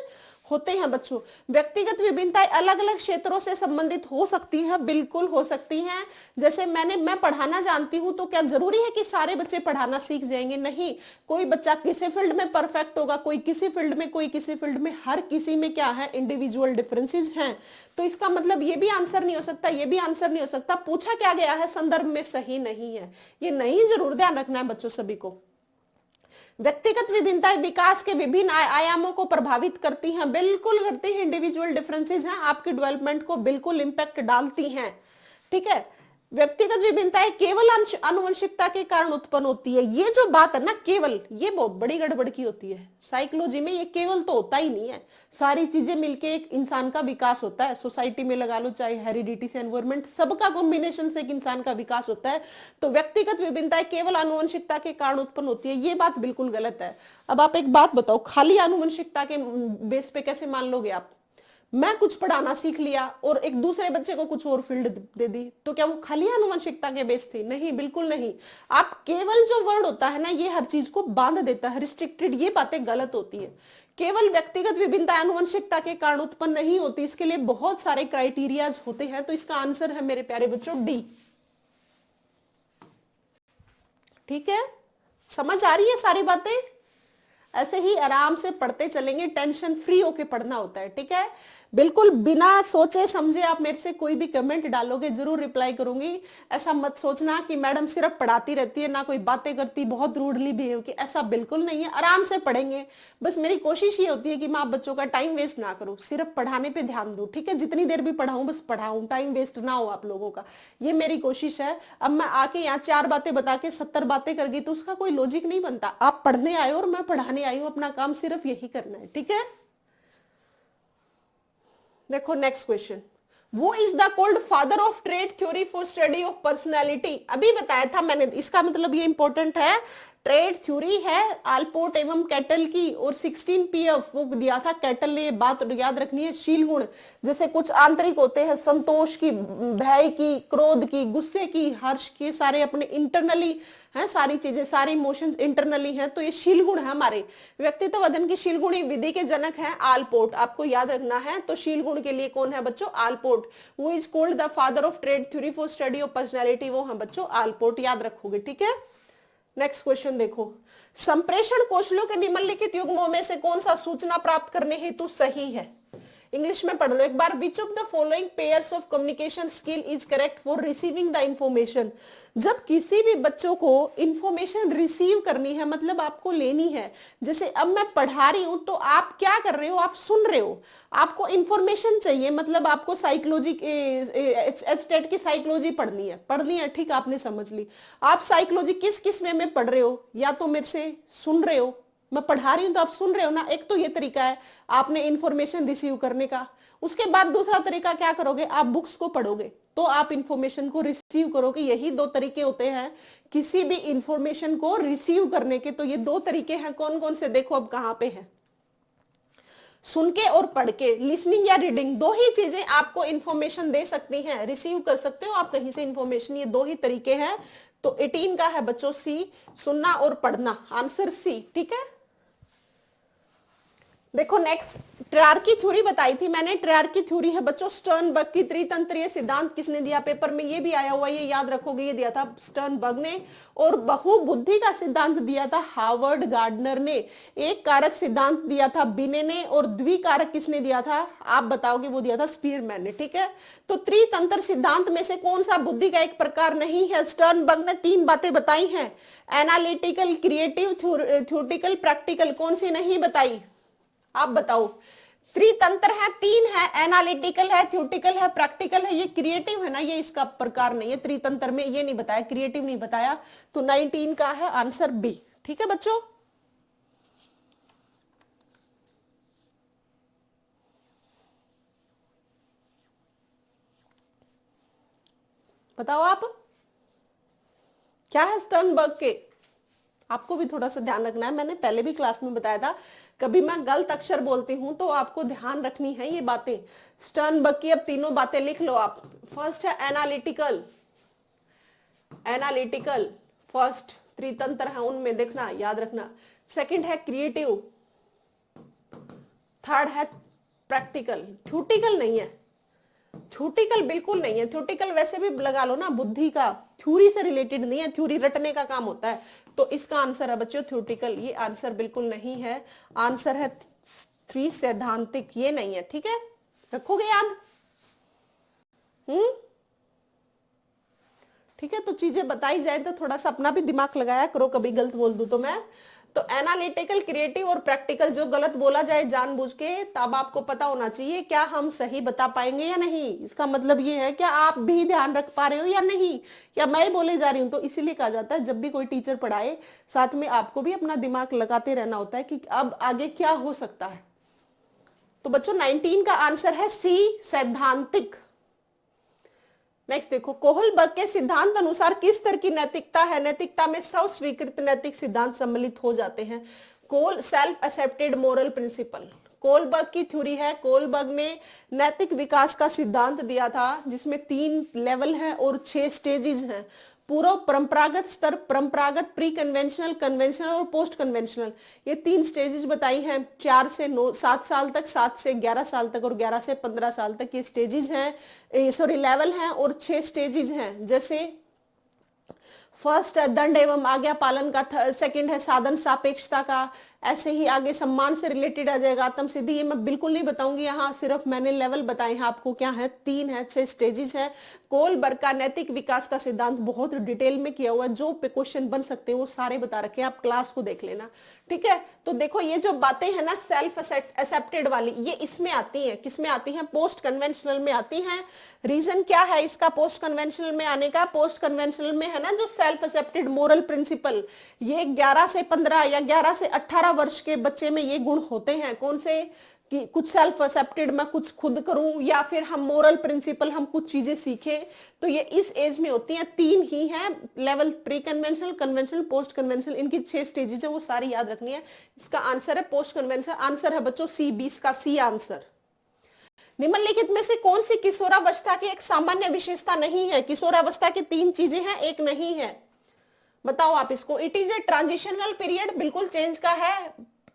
होते हैं बच्चों। व्यक्तिगत विभिन्नताएं अलग अलग क्षेत्रों से संबंधित हो सकती हैं, बिल्कुल हो सकती हैं। जैसे मैं पढ़ाना जानती हूं तो क्या जरूरी है कि सारे बच्चे पढ़ाना सीख जाएंगे, नहीं। कोई बच्चा किसी फील्ड में परफेक्ट होगा, कोई किसी फील्ड में, कोई किसी फील्ड में, हर किसी में क्या है, इंडिविजुअल डिफरेंसेस हैं। तो इसका मतलब ये भी आंसर नहीं हो सकता, ये भी आंसर नहीं हो सकता। पूछा क्या गया है, संदर्भ में सही नहीं है, ये नहीं जरूर ध्यान रखना है बच्चों सभी को। व्यक्तिगत विभिन्नताएं विकास के विभिन्न आयामों को प्रभावित करती हैं, बिल्कुल करती हैं। इंडिविजुअल डिफरेंसेस हैं, आपके डेवलपमेंट को बिल्कुल इंपैक्ट डालती हैं, ठीक है। व्यक्तिगत विभिन्नताएं केवल आनुवंशिकता के कारण उत्पन्न होती है, ये जो बात है ना केवल, ये बहुत बड़ी गड़बड़ की होती है साइकोलॉजी में। ये केवल तो होता ही नहीं है, सारी चीजें मिलके एक इंसान का विकास होता है। सोसाइटी में लगा लो, चाहे हेरिडिटी से एनवायरमेंट, सबका कॉम्बिनेशन से एक इंसान का विकास होता है। तो व्यक्तिगत विभिन्नताएं केवल आनुवंशिकता के कारण उत्पन्न होती है, ये बात बिल्कुल गलत है। अब आप एक बात बताओ, खाली आनुवंशिकता के बेस पे कैसे मान लोगे आप। मैं कुछ पढ़ाना सीख लिया और एक दूसरे बच्चे को कुछ और फील्ड दे दी, तो क्या वो खाली आनुवंशिकता के बेस थी? नहीं, बिल्कुल नहीं। आप केवल जो वर्ड होता है ना, ये हर चीज को बांध देता है, रिस्ट्रिक्टेड, ये बातें गलत होती है। केवल व्यक्तिगत विभिन्नता आनुवंशिकता के कारण उत्पन्न नहीं होती, इसके लिए बहुत सारे क्राइटेरियाज होते हैं। तो इसका आंसर है मेरे प्यारे बच्चों डी। ठीक है, समझ आ रही है सारी बातें? ऐसे ही आराम से पढ़ते चलेंगे, टेंशन फ्री होके पढ़ना होता है, ठीक है। बिल्कुल बिना सोचे समझे आप मेरे से कोई भी कमेंट डालोगे जरूर रिप्लाई करूंगी। ऐसा मत सोचना कि मैडम सिर्फ पढ़ाती रहती है, ना कोई बातें करती, बहुत रूडली बिहेव की, ऐसा बिल्कुल नहीं है। आराम से पढ़ेंगे, बस मेरी कोशिश ये होती है कि मैं आप बच्चों का टाइम वेस्ट ना करूं, सिर्फ पढ़ाने पे ध्यान दूं, ठीक है। जितनी देर भी पढ़ाऊं बस पढ़ाऊं, टाइम वेस्ट ना हो आप लोगों का, ये मेरी कोशिश है। अब मैं आके यहाँ 4 बातें बता के 70 बातें कर गई तो उसका कोई लॉजिक नहीं बनता। आप पढ़ने आए हो और मैं पढ़ाने आई हूं, अपना काम सिर्फ यही करना है, ठीक है। देखो नेक्स्ट क्वेश्चन, वो is the cold father of trade theory for study of personality. अभी बताया था मैंने, इसका मतलब ये इंपॉर्टेंट है। ट्रेड थ्योरी है आलपोर्ट एवं कैटल की, और 16 पीएफ वो दिया था कैटल ने। ये बात याद रखनी है। शील गुण जैसे कुछ आंतरिक होते हैं, संतोष की, भय की, क्रोध की, गुस्से की, हर्ष की, सारे अपने इंटरनली हैं, सारी चीजें, सारे इमोशंस इंटरनली हैं। तो ये शील गुण है हमारे व्यक्तित्व अध्ययन की। शील गुणी विधि के जनक है आलपोर्ट, आपको याद रखना है। तो शील गुण के लिए कौन है बच्चों? आलपोर्ट। वो is called the father of trade theory for study of personality, वो है बच्चों आलपोर्ट, याद रखोगे, ठीक है। नेक्स्ट क्वेश्चन देखो, संप्रेषण कौशलों के निम्नलिखित युग्मों में से कौन सा सूचना प्राप्त करने हेतु सही है? इंग्लिश में पढ़ लो एक बार। Which of the following pairs of communication skill is correct for receiving the information. जब किसी भी बच्चों को इंफॉर्मेशन रिसीव करनी है, मतलब आपको लेनी है, जैसे अब मैं पढ़ा रही हूं तो आप क्या कर रहे हो? आप सुन रहे हो, आपको इंफॉर्मेशन चाहिए, मतलब आपको साइकोलॉजी, एचटेट की साइकोलॉजी पढ़नी है, ठीक, आपने समझ ली। आप साइकोलॉजी किस किस वे में पढ़ रहे हो? या तो मेरे से सुन रहे हो, मैं पढ़ा रही हूं तो आप सुन रहे हो ना, एक तो ये तरीका है आपने इंफॉर्मेशन रिसीव करने का। उसके बाद दूसरा तरीका क्या करोगे? आप बुक्स को पढ़ोगे तो आप इंफॉर्मेशन को रिसीव करोगे। यही 2 तरीके होते हैं किसी भी इंफॉर्मेशन को रिसीव करने के। तो ये 2 तरीके हैं, कौन कौन से? देखो अब कहां पे है, सुन के और पढ़ के। लिसनिंग या रीडिंग, 2 ही चीजें आपको इंफॉर्मेशन दे सकती हैं, रिसीव कर सकते हो आप कहीं से इंफॉर्मेशन, ये 2 ही तरीके हैं। तो 18 का है बच्चों सी, सुनना और पढ़ना, आंसर सी, ठीक है। देखो नेक्स्ट, ट्रायर्की थ्योरी बताई थी मैंने। ट्रायर्की थ्योरी है बच्चों स्टर्नबर्ग की। त्रितंत्रीय सिद्धांत किसने दिया? पेपर में ये भी आया हुआ, ये याद रखोगे, ये दिया था स्टर्नबर्ग ने। और बहुबुद्धि का सिद्धांत दिया था हार्वर्ड गार्डनर ने। एक कारक सिद्धांत दिया था बिने ने, और द्विकारक किसने दिया था? आप बताओगे, वो दिया था स्पीयरमैन ने, ठीक है। तो त्रितंत्र सिद्धांत में से कौन सा बुद्धि का एक प्रकार नहीं है? स्टर्नबर्ग ने 3 बातें बताई हैं, एनालिटिकल, क्रिएटिव, थ्योरेटिकल, प्रैक्टिकल। कौन सी नहीं बताई? आप बताओ। त्रितंत्र है, 3 है, एनालिटिकल है, थ्योरेटिकल है, प्रैक्टिकल है। ये क्रिएटिव है ना, ये इसका प्रकार नहीं है त्रितंत्र में, ये नहीं बताया, क्रिएटिव नहीं बताया। तो 19 का है आंसर बी, ठीक है बच्चों। बताओ आप, क्या है स्टर्नबर्ग के? आपको भी थोड़ा सा ध्यान रखना है, मैंने पहले भी क्लास में बताया था, कभी मैं गलत अक्षर बोलती हूं तो आपको ध्यान रखनी है ये बातें। स्टर्नबर्ग की अब तीनों बातें लिख लो आप। फर्स्ट है एनालिटिकल, एनालिटिकल फर्स्ट, त्रितंत्र है उनमें, देखना याद रखना। सेकंड है क्रिएटिव, थर्ड है प्रैक्टिकल। थ्योरेटिकल नहीं है, थ्योरेटिकल बिल्कुल नहीं है। थ्योरेटिकल वैसे भी लगा लो ना, बुद्धि का, थ्योरी से रिलेटेड नहीं है, थ्योरी रटने का काम होता है। तो इसका आंसर है बच्चों थ्योरेटिकल, ये आंसर बिल्कुल नहीं है। आंसर है 3 सैद्धांतिक, ये नहीं है, ठीक है, रखोगे याद। ठीक है, तो चीजें बताई जाए तो थोड़ा सा अपना भी दिमाग लगाया करो, कभी गलत बोल दूं तो मैं। तो एनालिटिकल, क्रिएटिव और प्रैक्टिकल, जो गलत बोला जाए जानबूझ के, तब आपको पता होना चाहिए क्या हम सही बता पाएंगे या नहीं। इसका मतलब ये है क्या आप भी ध्यान रख पा रहे हो या नहीं, या मैं बोले जा रही हूं। तो इसीलिए कहा जाता है जब भी कोई टीचर पढ़ाए, साथ में आपको भी अपना दिमाग लगाते रहना होता है कि अब आगे क्या हो सकता है। तो बच्चों 19 का आंसर है सी, सैद्धांतिक। नेक्स्ट देखो, कोहलबर्ग के सिद्धांत अनुसार किस तरह की नैतिकता है? नैतिकता में स्व स्वीकृत नैतिक सिद्धांत सम्मिलित हो जाते हैं। Self accepted moral principle Kohlberg की थ्योरी है। कोहलबर्ग ने नैतिक विकास का सिद्धांत दिया था, जिसमें 3 लेवल है और 6 स्टेजेस हैं। पूर्व परंपरागत स्तर, परंपरागत, प्री कन्वेंशनल, कन्वेंशनल और पोस्ट कन्वेंशनल, ये 3 स्टेजेस बताई हैं। 4 से 7 साल तक, 7 से 11 साल तक और 11 से 15 साल तक ये स्टेजेस हैं, सॉरी लेवल हैं, और 6 स्टेजेस हैं। जैसे फर्स्ट है दंड एवं आज्ञा पालन का, सेकंड है साधन सापेक्षता का, ऐसे ही आगे सम्मान से रिलेटेड आ जाएगा, आत्म सिद्धि, ये मैं बिल्कुल नहीं बताऊंगी यहाँ, सिर्फ मैंने लेवल बताए हैं आपको। क्या है, 3 है, 6 स्टेजेस है। कोलबर्ग का नैतिक विकास का सिद्धांत बहुत डिटेल में किया हुआ है, जो पे क्वेश्चन बन सकते हैं वो सारे बता रखे हैं, आप क्लास को देख लेना, ठीक है। तो देखो ये जो बातें हैं ना सेल्फ एक्सेप्टेड वाली, ये इसमें आती हैं, किसमें आती हैं, पोस्ट कन्वेंशनल में आती हैं। रीजन क्या है इसका पोस्ट कन्वेंशनल में आने का, पोस्ट कन्वेंशनल में है ना जो सेल्फ एक्सेप्टेड मोरल प्रिंसिपल, ये 11 से 15 या 11 से 18 वर्ष के बच्चे में ये गुण होते हैं। कौन से, कि कुछ सेल्फ एक्सेप्टेड, मैं कुछ खुद करूं, या फिर हम मोरल प्रिंसिपल, हम कुछ चीजें सीखें, तो ये इस एज में होती हैं। 3 ही हैं level, pre conventional, conventional, post conventional, इनकी 6 स्टेजेस है, वो सारी याद रखनी है। इसका आंसर है पोस्ट कन्वेंशनल, आंसर है बच्चों सी, 20 का सी आंसर। निम्नलिखित में से कौन सी किशोरावस्था की एक सामान्य विशेषता नहीं है? किशोरावस्था की 3 चीजें हैं, एक नहीं है, बताओ आप इसको। It is a transitional period, बिल्कुल चेंज का है।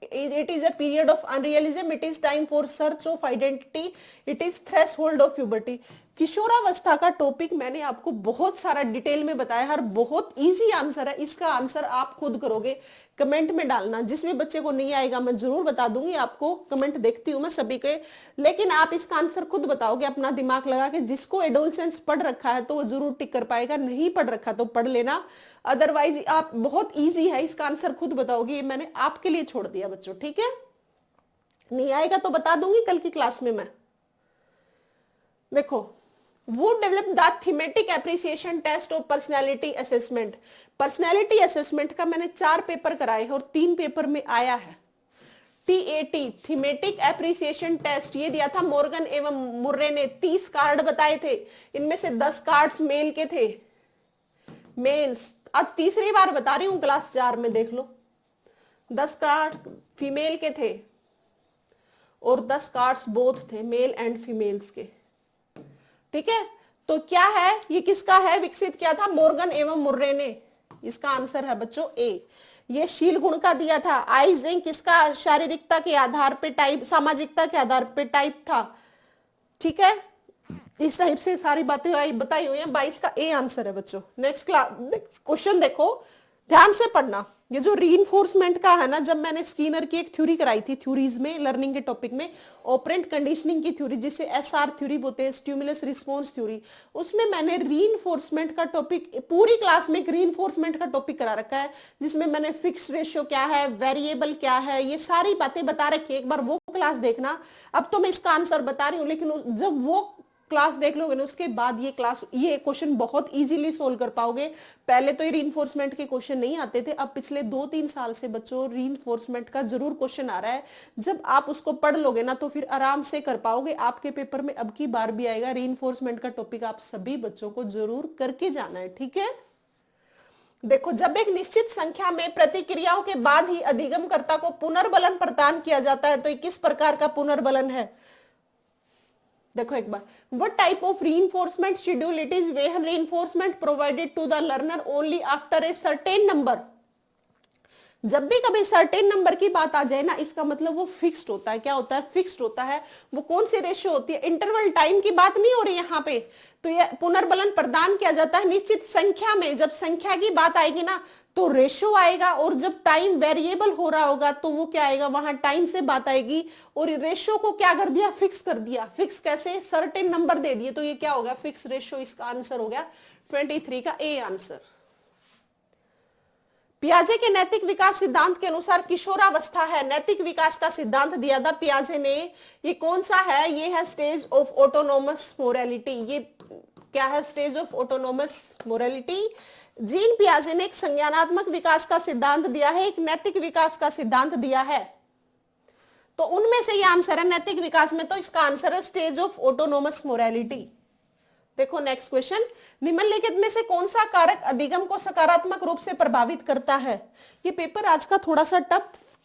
It is a period of unrealism. It is time for search of identity. It is threshold of puberty. किशोरावस्था का टॉपिक मैंने आपको बहुत सारा डिटेल में बताया है और बहुत इजी आंसर है। इसका आंसर आप खुद करोगे, कमेंट में डालना। जिसमें बच्चे को नहीं आएगा मैं जरूर बता दूंगी आपको, कमेंट देखती हूं मैं सभी के, लेकिन आप इसका आंसर खुद बताओगे अपना दिमाग लगा के। जिसको एडोलसेंस पढ़ रखा है तो वो जरूर टिक कर पाएगा, नहीं पढ़ रखा तो पढ़ लेना, अदरवाइज आप बहुत इजी है, इसका आंसर खुद बताओगे। ये मैंने आपके लिए छोड़ दिया बच्चों, ठीक है। नहीं आएगा तो बता दूंगी कल की क्लास में मैं। देखो, वो develop the thematic appreciation test of personality assessment. Personality assessment का मैंने 4 पेपर कराए हैं और 3 पेपर में आया है। TAT थीमेटिक एप्रिसिएशन टेस्ट ये दिया था मॉर्गन एवं मुर्रे ने। 30 कार्ड बताए थे, इनमें से 10 कार्ड्स मेल के थे, मेल्स। अब तीसरी बार बता रही हूं क्लास 4 में, देख लो, 10 कार्ड फीमेल के थे और 10 कार्ड्स बोथ थे मेल एंड फीमेल्स के, ठीक है। तो क्या है, ये किसका है, विकसित किया था मॉर्गन एवं मुर्रे ने। इसका आंसर है बच्चों ए। ये शील गुण का दिया था। आइजेंक किसका, शारीरिकता के आधार पे टाइप, सामाजिकता के आधार पे टाइप था, ठीक है। इस टाइप से सारी बातें बताई हुई हैं। 22 का ए आंसर है बच्चों। नेक्स्ट क्वेश्चन देखो, ध्यान से पढ़ना। ये जो रीइंफोर्समेंट का है ना, जब मैंने स्कीनर की एक थ्योरी कराई थी थ्योरीज में, लर्निंग के टॉपिक में, ऑपरेंट कंडीशनिंग की थ्योरी, जिसे SR थ्योरी बोलते हैं, स्टिमुलस रिस्पॉन्स थ्योरी, उसमें मैंने रीइंफोर्समेंट का टॉपिक, पूरी क्लास में एक रीइंफोर्समेंट का टॉपिक करा रखा है, जिसमें मैंने फिक्स रेशियो क्या है, वेरिएबल क्या है, ये सारी बातें बता रखी है। एक बार वो क्लास देखना। अब तो मैं इसका आंसर बता रही हूँ, लेकिन जब वो क्लास देख लोगे ना, उसके बाद ये क्लास, ये क्वेश्चन बहुत इजीली सोल्व कर पाओगे। पहले तो ये रीइंफोर्समेंट के क्वेश्चन नहीं आते थे, अब पिछले 2-3 साल से बच्चों रीइंफोर्समेंट का जरूर क्वेश्चन आ रहा है। जब आप उसको पढ़ लोगे ना तो फिर आराम से कर पाओगे। आपके पेपर में अब की बार भी आएगा रीइंफोर्समेंट का टॉपिक, आप सभी बच्चों को जरूर करके जाना है, ठीक है। देखो, जब एक निश्चित संख्या में प्रतिक्रियाओं के बाद ही अधिगमकर्ता को पुनर्बलन प्रदान किया जाता है, तो ये किस प्रकार का पुनर्बलन है? देखो एक बार, what type of reinforcement schedule it is when reinforcement provided to the learner only after a certain number। जब भी कभी सर्टेन नंबर की बात आ जाए ना, इसका मतलब वो फिक्स्ड होता है। क्या होता है, फिक्स्ड होता है। वो कौन सी रेशियो होती है, इंटरवल टाइम की बात नहीं हो रही यहाँ पे। तो ये पुनर्बलन प्रदान किया जाता है निश्चित संख्या में। जब संख्या की बात आएगी ना तो रेशियो आएगा, और जब टाइम वेरिएबल हो रहा होगा तो वो क्या आएगा, वहां टाइम से बात आएगी। और रेशियो को क्या कर दिया, फिक्स कर दिया। फिक्स कैसे, सर्टेन नंबर दे दिए, तो ये क्या हो गया, फिक्स रेशियो। इसका आंसर हो गया 23 का ए आंसर। पियाजे के नैतिक विकास सिद्धांत के अनुसार किशोरावस्था है, नैतिक विकास का सिद्धांत दिया था पियाजे ने। ये कौन सा है, ये है स्टेज ऑफ ऑटोनोमस मोरालिटी। ये क्या है, stage of autonomous morality. Jean पियाजे ने एक संज्ञानात्मक विकास का सिद्धांत दिया है, एक नैतिक विकास का सिद्धांत दिया है। तो उनमें से ये आंसर है नैतिक विकास में, तो इसका आंसर है स्टेज ऑफ ऑटोनोमस मोरालिटी। देखो नेक्स्ट क्वेश्चन, निम्नलिखित में से कौन सा कारक अधिगम को सकारात्मक रूप से प्रभावित करता है? ये पेपर आज का थोड़ा सा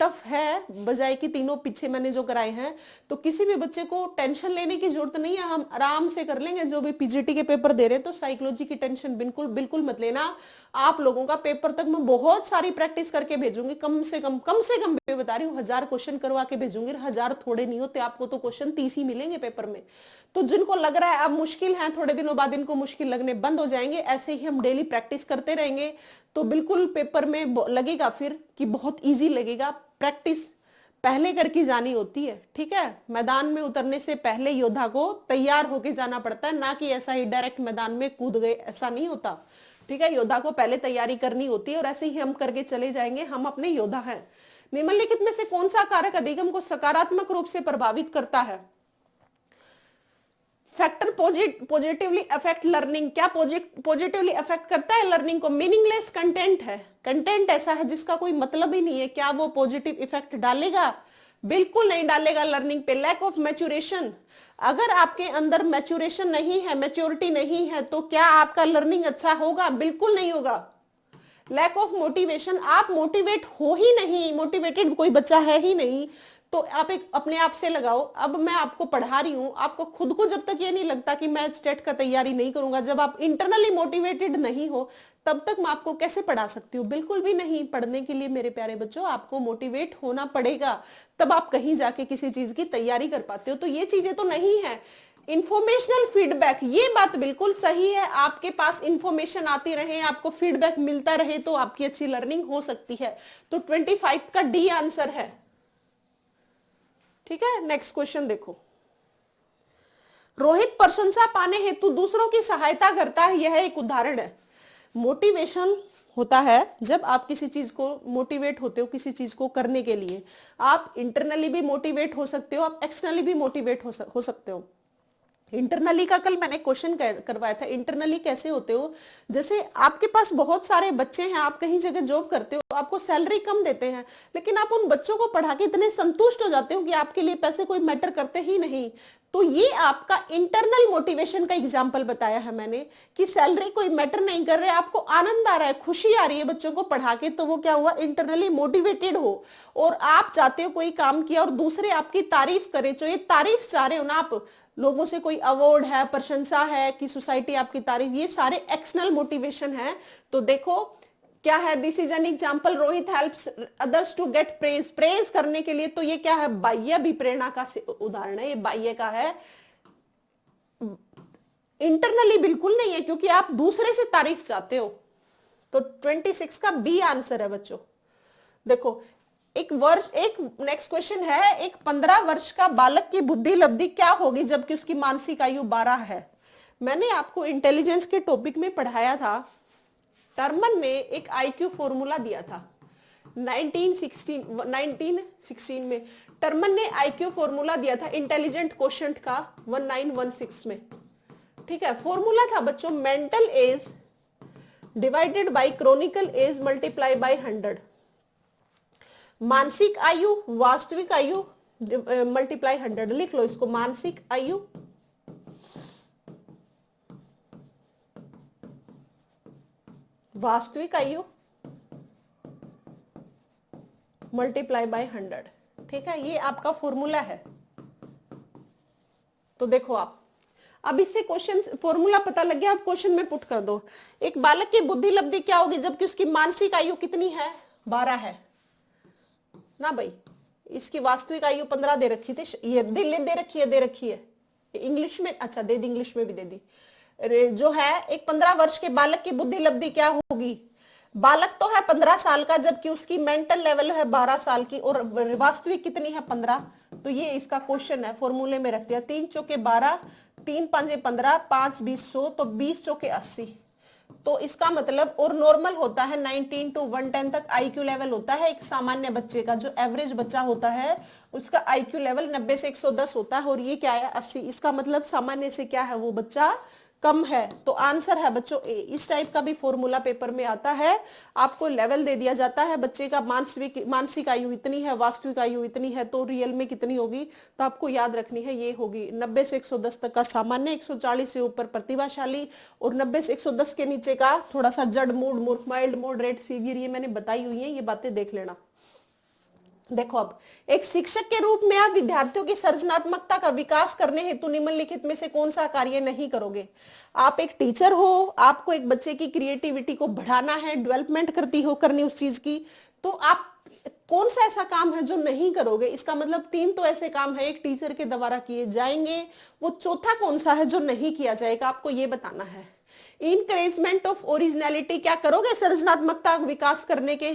टफ है, बजाय कि तीनों पीछे मैंने जो कराए हैं। तो किसी भी बच्चे को टेंशन लेने की जरूरत नहीं है, हम आराम से कर लेंगे। जो भी PGT के पेपर दे रहे हैं तो साइकोलॉजी की टेंशन बिल्कुल मत लेना। आप लोगों का पेपर तक मैं बहुत सारी प्रैक्टिस करके भेजूंगी, कम से कम मैं बता रही हूँ 1000 क्वेश्चन करवा के भेजूंगी। 1000 थोड़े नहीं होते, आपको तो क्वेश्चन 30 ही मिलेंगे पेपर में। तो जिनको लग रहा है अब मुश्किल है, थोड़े दिनों बाद इनको मुश्किल लगने बंद हो जाएंगे। ऐसे ही हम डेली प्रैक्टिस करते रहेंगे तो बिल्कुल पेपर में लगेगा फिर कि बहुत इजी लगेगा। प्रैक्टिस पहले करके जानी होती है, ठीक है। मैदान में उतरने से पहले योद्धा को तैयार होके जाना पड़ता है, ना कि ऐसा ही डायरेक्ट मैदान में कूद गए, ऐसा नहीं होता, ठीक है। योद्धा को पहले तैयारी करनी होती है और ऐसे ही हम करके चले जाएंगे, हम अपने योद्धा हैं। निम्नलिखित में से कौन सा कारक अधिगम को सकारात्मक रूप से प्रभावित करता है? फैक्टर पॉजिटिवली अफेक्ट लर्निंग, क्या पॉजिटिवली अफेक्ट करता है लर्निंग को? मीनिंगलेस कंटेंट है, कंटेंट ऐसा है जिसका कोई मतलब ही नहीं है, क्या वो पॉजिटिव इफेक्ट डालेगा? बिल्कुल नहीं डालेगा लर्निंग पे। लैक ऑफ मैच्योरेशन, अगर आपके अंदर मैच्योरेशन नहीं है, मैच्योरिटी नहीं है, तो क्या आपका लर्निंग अच्छा होगा? बिल्कुल नहीं होगा। लैक ऑफ मोटिवेशन, आप मोटिवेट हो ही नहीं, मोटिवेटेड कोई बच्चा है ही नहीं, तो आप एक अपने आप से लगाओ। अब मैं आपको पढ़ा रही हूं, आपको खुद को जब तक ये नहीं लगता कि मैं स्टेट का तैयारी नहीं करूंगा, जब आप इंटरनली मोटिवेटेड नहीं हो, तब तक मैं आपको कैसे पढ़ा सकती हूँ? बिल्कुल भी नहीं। पढ़ने के लिए मेरे प्यारे बच्चों आपको मोटिवेट होना पड़ेगा, तब आप कहीं जाके किसी चीज की तैयारी कर पाते हो। तो ये चीजें तो नहीं है। इंफॉर्मेशनल फीडबैक, ये बात बिल्कुल सही है, आपके पास इंफॉर्मेशन आती रहे, आपको फीडबैक मिलता रहे, तो आपकी अच्छी लर्निंग हो सकती है। तो 25 का डी आंसर है, ठीक है। नेक्स्ट क्वेश्चन देखो। रोहित प्रशंसा पाने हेतु दूसरों की सहायता करता है, यह एक उदाहरण है। मोटिवेशन होता है जब आप किसी चीज को मोटिवेट होते हो, किसी चीज को करने के लिए। आप इंटरनली भी मोटिवेट हो सकते हो, आप एक्सटर्नली भी मोटिवेट हो सकते हो। इंटरनली का कल मैंने क्वेश्चन करवाया था, इंटरनली कैसे होते हो? जैसे आपके पास बहुत सारे बच्चे हैं, आप कहीं जगह जॉब करते हो, आपको सैलरी कम देते हैं, लेकिन आप उन बच्चों को पढ़ा के इतने संतुष्ट हो जाते हो कि आपके लिए पैसे कोई मैटर करते ही नहीं। तो ये आपका इंटरनल मोटिवेशन का एग्जाम्पल बताया है मैंने, कि सैलरी कोई मैटर नहीं कर रहे, आपको आनंद आ रहा है, खुशी आ रही है बच्चों को पढ़ा के, तो वो क्या हुआ? इंटरनली मोटिवेटेड हो। और आप चाहते हो कोई काम किया और दूसरे आपकी तारीफ करे, जो ये तारीफ चाह रहे हो ना आप, लोगों से कोई अवार्ड है, प्रशंसा है, कि सोसाइटी आपकी तारीफ, ये सारे एक्सटर्नल मोटिवेशन है। तो देखो क्या है, this is an example, Rohit helps others to get praise, praise करने के लिए। तो ये क्या है? बाह्य अभिप्रेरणा का उदाहरण है, ये बाह्य का है, इंटरनली बिल्कुल नहीं है, क्योंकि आप दूसरे से तारीफ चाहते हो। तो 26 का बी आंसर है बच्चों। देखो एक नेक्स्ट क्वेश्चन है, एक 15 वर्ष का बालक की बुद्धि लब्धि क्या होगी जबकि उसकी मानसिक आयु 12 है? मैंने आपको इंटेलिजेंस के टॉपिक में पढ़ाया था, टर्मन ने एक आईक्यू फॉर्मूला दिया था 1916 में। टर्मन ने आईक्यू फॉर्मूला दिया था इंटेलिजेंट क्वोशिएंट का 1916 में, ठीक है। फॉर्मूला था बच्चों, mental age divided by chronicle age multiply by 100। मानसिक आयु वास्तविक आयु मल्टीप्लाई 100, लिख लो इसको। मानसिक आयु वास्तविक आयु मल्टीप्लाई बाय 100, ठीक है। ये आपका फॉर्मूला है। तो देखो आप अब इससे क्वेश्चन फॉर्मूला पता लग गया, अब क्वेश्चन में पुट कर दो। एक बालक की बुद्धि लब्धि क्या होगी जबकि उसकी मानसिक आयु कितनी है? 12 है ना भाई। इसकी वास्तविक आयु 15 दे रखी थी, ये दे रखी है इंग्लिश में, अच्छा दे दी, इंग्लिश में भी दे दी। जो है एक 15 वर्ष के बालक की बुद्धि लब्धि क्या होगी? बालक तो है 15 साल का, जबकि उसकी मेंटल लेवल है 12 साल की, और वास्तविक कितनी है? 15। तो ये इसका क्वेश्चन है, फॉर्मूले में रख दिया। 3 चौके 12, 3 पंजे 15, 5 20 100, तो 20 चौके 80। तो इसका मतलब, और नॉर्मल होता है 19 to 110 तक आईक्यू लेवल होता है एक सामान्य बच्चे का। जो एवरेज बच्चा होता है उसका आईक्यू लेवल 90 से 110 होता है, और ये क्या है? 80। इसका मतलब सामान्य से क्या है? वो बच्चा कम है। तो आंसर है बच्चों ए। इस टाइप का भी फॉर्मूला पेपर में आता है, आपको लेवल दे दिया जाता है बच्चे का, मानसिक आयु इतनी है, वास्तविक आयु इतनी है, तो रियल में कितनी होगी? तो आपको याद रखनी है, ये होगी 90 से 110 तक का सामान्य, 140 से ऊपर प्रतिभाशाली, और 90 से 110 के नीचे का थोड़ा सा जड़ मूड, मूर्ख, माइल्ड, मॉडरेट, सीवियर, ये मैंने बताई हुई है, ये बातें देख लेना। देखो अब एक शिक्षक के रूप में आप विद्यार्थियों की सृजनात्मकता का विकास करने हेतु निम्नलिखित में से कौन सा कार्य नहीं करोगे? आप एक टीचर हो, आपको एक बच्चे की क्रिएटिविटी को बढ़ाना है, डेवलपमेंट करनी उस चीज की, तो आप कौन सा ऐसा काम है जो नहीं करोगे? इसका मतलब 3 तो ऐसे काम है एक टीचर के द्वारा किए जाएंगे, वो चौथा कौन सा है जो नहीं किया जाएगा? आपको ये बताना है। इनकरेजमेंट ऑफ ओरिजिनलिटी, क्या करोगे? सृजनात्मकता विकास करने के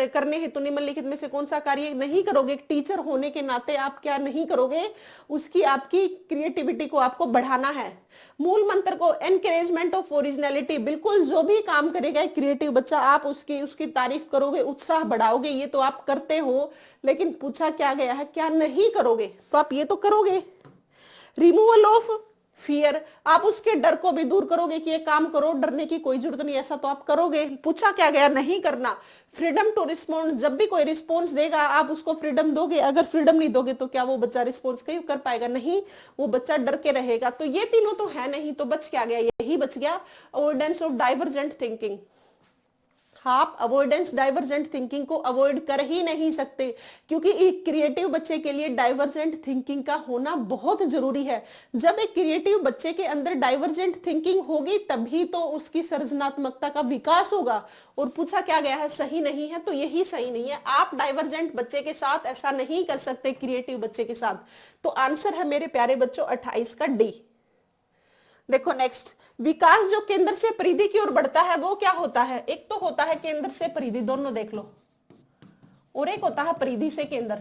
करने हेतु निम्नलिखित में से कौन सा कार्य नहीं करोगे? टीचर होने के नाते आप क्या नहीं करोगे? उसकी आपकी क्रिएटिविटी को आपको बढ़ाना है। मूल मंत्र को एनकरेजमेंट ऑफ ओरिजिनलिटी, बिल्कुल जो भी काम करेगा क्रिएटिव बच्चा आप उसकी तारीफ करोगे, उत्साह बढ़ाओगे, ये तो आप करते हो, लेकिन पूछा क्या गया है क्या नहीं करोगे? तो आप ये तो करोगे। रिमूवल ऑफ फियर, आप उसके डर को भी दूर करोगे कि ये काम करो, डरने की कोई जरूरत नहीं, ऐसा तो आप करोगे। पूछा क्या गया? नहीं करना। फ्रीडम टू रिस्पॉन्ड, जब भी कोई रिस्पॉन्स देगा आप उसको फ्रीडम दोगे, अगर फ्रीडम नहीं दोगे तो क्या वो बच्चा रिस्पॉन्स कर पाएगा? नहीं, वो बच्चा डर के रहेगा। तो ये तीनों तो है नहीं, तो बच क्या गया? यही बच गया, अवॉइडेंस ऑफ डाइवर्जेंट थिंकिंग। आप अवॉइडेंस डाइवर्जेंट थिंकिंग को अवॉइड कर ही नहीं सकते, क्योंकि एक क्रिएटिव बच्चे के लिए डाइवर्जेंट थिंकिंग का होना बहुत जरूरी है। जब एक क्रिएटिव बच्चे के अंदर डाइवर्जेंट थिंकिंग होगी तभी तो उसकी सृजनात्मकता का विकास होगा। और पूछा क्या गया है? सही नहीं है, तो यही सही नहीं है। आप डाइवर्जेंट बच्चे के साथ ऐसा नहीं कर सकते, क्रिएटिव बच्चे के साथ। तो आंसर है मेरे प्यारे बच्चों 28 का डी। देखो नेक्स्ट, विकास जो केंद्र से परिधि की ओर बढ़ता है वो क्या होता है? एक तो होता है केंद्र से परिधि, दोनों देख लो, और एक होता है परिधि से केंद्र।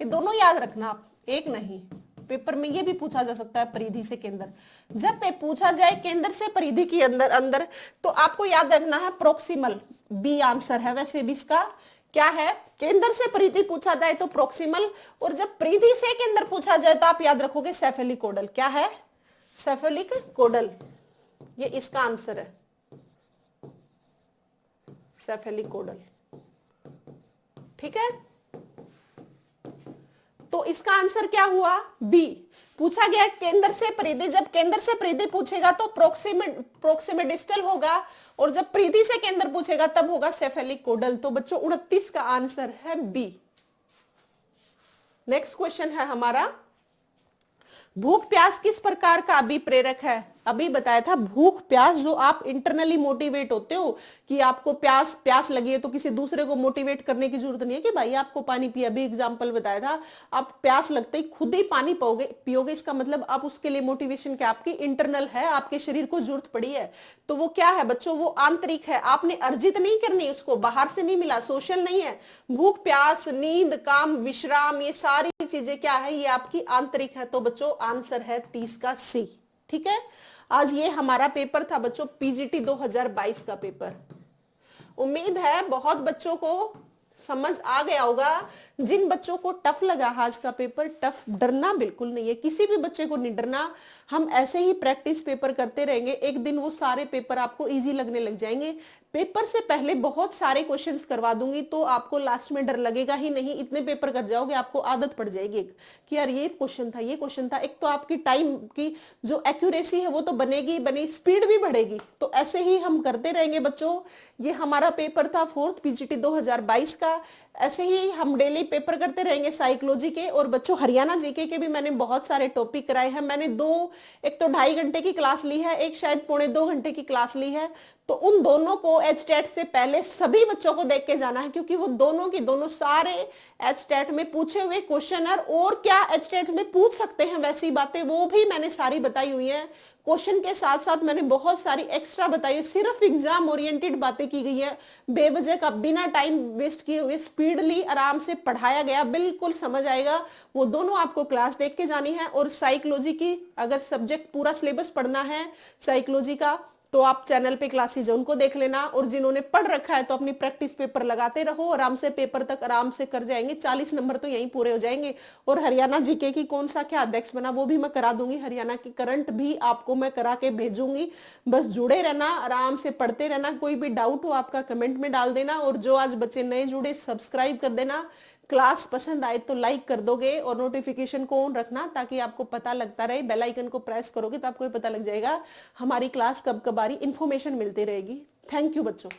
ये दोनों याद रखना आप, एक नहीं। पेपर में ये भी पूछा जा सकता है परिधि से केंद्र। जब पे पूछा जाए केंद्र से परिधि के अंदर तो आपको याद रखना है प्रोक्सिमल, बी आंसर है। वैसे भी इसका क्या है? केंद्र से परिधि पूछा जाए तो प्रोक्सिमल, और जब परिधि से केंद्र पूछा जाए तो आप याद रखोगे सेफेलिक कोडल। क्या है? सेफेलिक कोडल, ये इसका आंसर है, सेफेलिक कोडल। ठीक है, तो इसका आंसर क्या हुआ? बी। पूछा गया केंद्र से परिधि, जब केंद्र से परिधि पूछेगा तो प्रोक्सिमेडिस्टल होगा, और जब परिधि से केंद्र पूछेगा तब होगा सेफेलिक कोडल। तो बच्चों 29 का आंसर है बी। नेक्स्ट क्वेश्चन है हमारा, भूख प्यास किस प्रकार का अभिप्रेरक है? अभी बताया था, भूख प्यास जो आप इंटरनली मोटिवेट होते हो कि आपको प्यास लगी है तो किसी दूसरे को मोटिवेट करने की जरूरत नहीं है कि भाई आपको पानी पिया। अभी एग्जांपल बताया था, आप प्यास लगते ही खुद ही पानी पियोगे, इसका मतलब आप उसके लिए मोटिवेशन क्या आपकी इंटरनल है, आपके शरीर को जरूरत पड़ी है। तो वो क्या है बच्चों? वो आंतरिक है, आपने अर्जित नहीं करनी, उसको बाहर से नहीं मिला, सोशल नहीं है। भूख प्यास, नींद, काम, विश्राम, ये सारी चीजें क्या है? ये आपकी आंतरिक है। तो बच्चों आंसर है 30 का सी। ठीक है, आज ये हमारा पेपर था बच्चों, पीजीटी 2022 का पेपर। उम्मीद है बहुत बच्चों को समझ आ गया होगा। जिन बच्चों को टफ लगा आज का पेपर, टफ डरना बिल्कुल नहीं है, किसी भी बच्चे को नहीं डरना। हम ऐसे ही प्रैक्टिस पेपर करते रहेंगे, एक दिन वो सारे पेपर आपको इजी लगने लग जाएंगे। पेपर से पहले बहुत सारे क्वेश्चंस करवा दूंगी तो आपको लास्ट में डर लगेगा ही नहीं। इतने पेपर कर जाओगे आपको आदत पड़ जाएगी कि यार ये क्वेश्चन था, ये क्वेश्चन था। एक तो आपकी टाइम की जो एक्यूरेसी है वो तो बनेगी, स्पीड भी बढ़ेगी। तो ऐसे ही हम करते रहेंगे बच्चों। ये हमारा पेपर था 4th पीजीटी 2022 का। ऐसे ही हम डेली पेपर करते रहेंगे साइकोलॉजी के। और बच्चों हरियाणा जीके के भी मैंने बहुत सारे टॉपिक कराए हैं। मैंने एक तो 2.5 घंटे की क्लास ली है, एक शायद 1.25 घंटे की क्लास ली है। तो उन दोनों को एचटेट से पहले सभी बच्चों को देख के जाना है, क्योंकि वो दोनों की दोनों सारे एचटेट में पूछे हुए क्वेश्चन और क्या एचटेट में पूछ सकते हैं वैसी बातें वो भी मैंने सारी बताई हुई है। क्वेश्चन के साथ साथ मैंने बहुत सारी एक्स्ट्रा बताई है, सिर्फ एग्जाम ओरिएंटेड बातें की गई है, बेवजह का, बिना टाइम वेस्ट किए हुए स्पीडली आराम से पढ़ाया गया, बिल्कुल समझ आएगा। वो दोनों आपको क्लास देख के जानी है। और साइकोलॉजी की अगर सब्जेक्ट पूरा सिलेबस पढ़ना है साइकोलॉजी का तो आप चैनल पे क्लासेज है उनको देख लेना। और जिन्होंने पढ़ रखा है तो अपनी प्रैक्टिस पेपर लगाते रहो, आराम से पेपर तक आराम से कर जाएंगे। 40 नंबर तो यहीं पूरे हो जाएंगे। और हरियाणा जीके की कौन सा क्या अध्यक्ष बना वो भी मैं करा दूंगी, हरियाणा की करंट भी आपको मैं करा के भेजूंगी। बस जुड़े रहना, आराम से पढ़ते रहना। कोई भी डाउट हो आपका कमेंट में डाल देना। और जो आज बच्चे नए जुड़े सब्सक्राइब कर देना। क्लास पसंद आए तो लाइक कर दोगे और नोटिफिकेशन को ऑन रखना ताकि आपको पता लगता रहे। बेल आइकन को प्रेस करोगे तो आपको पता लग जाएगा हमारी क्लास कब कब आ रही, इंफॉर्मेशन मिलती रहेगी। थैंक यू बच्चों।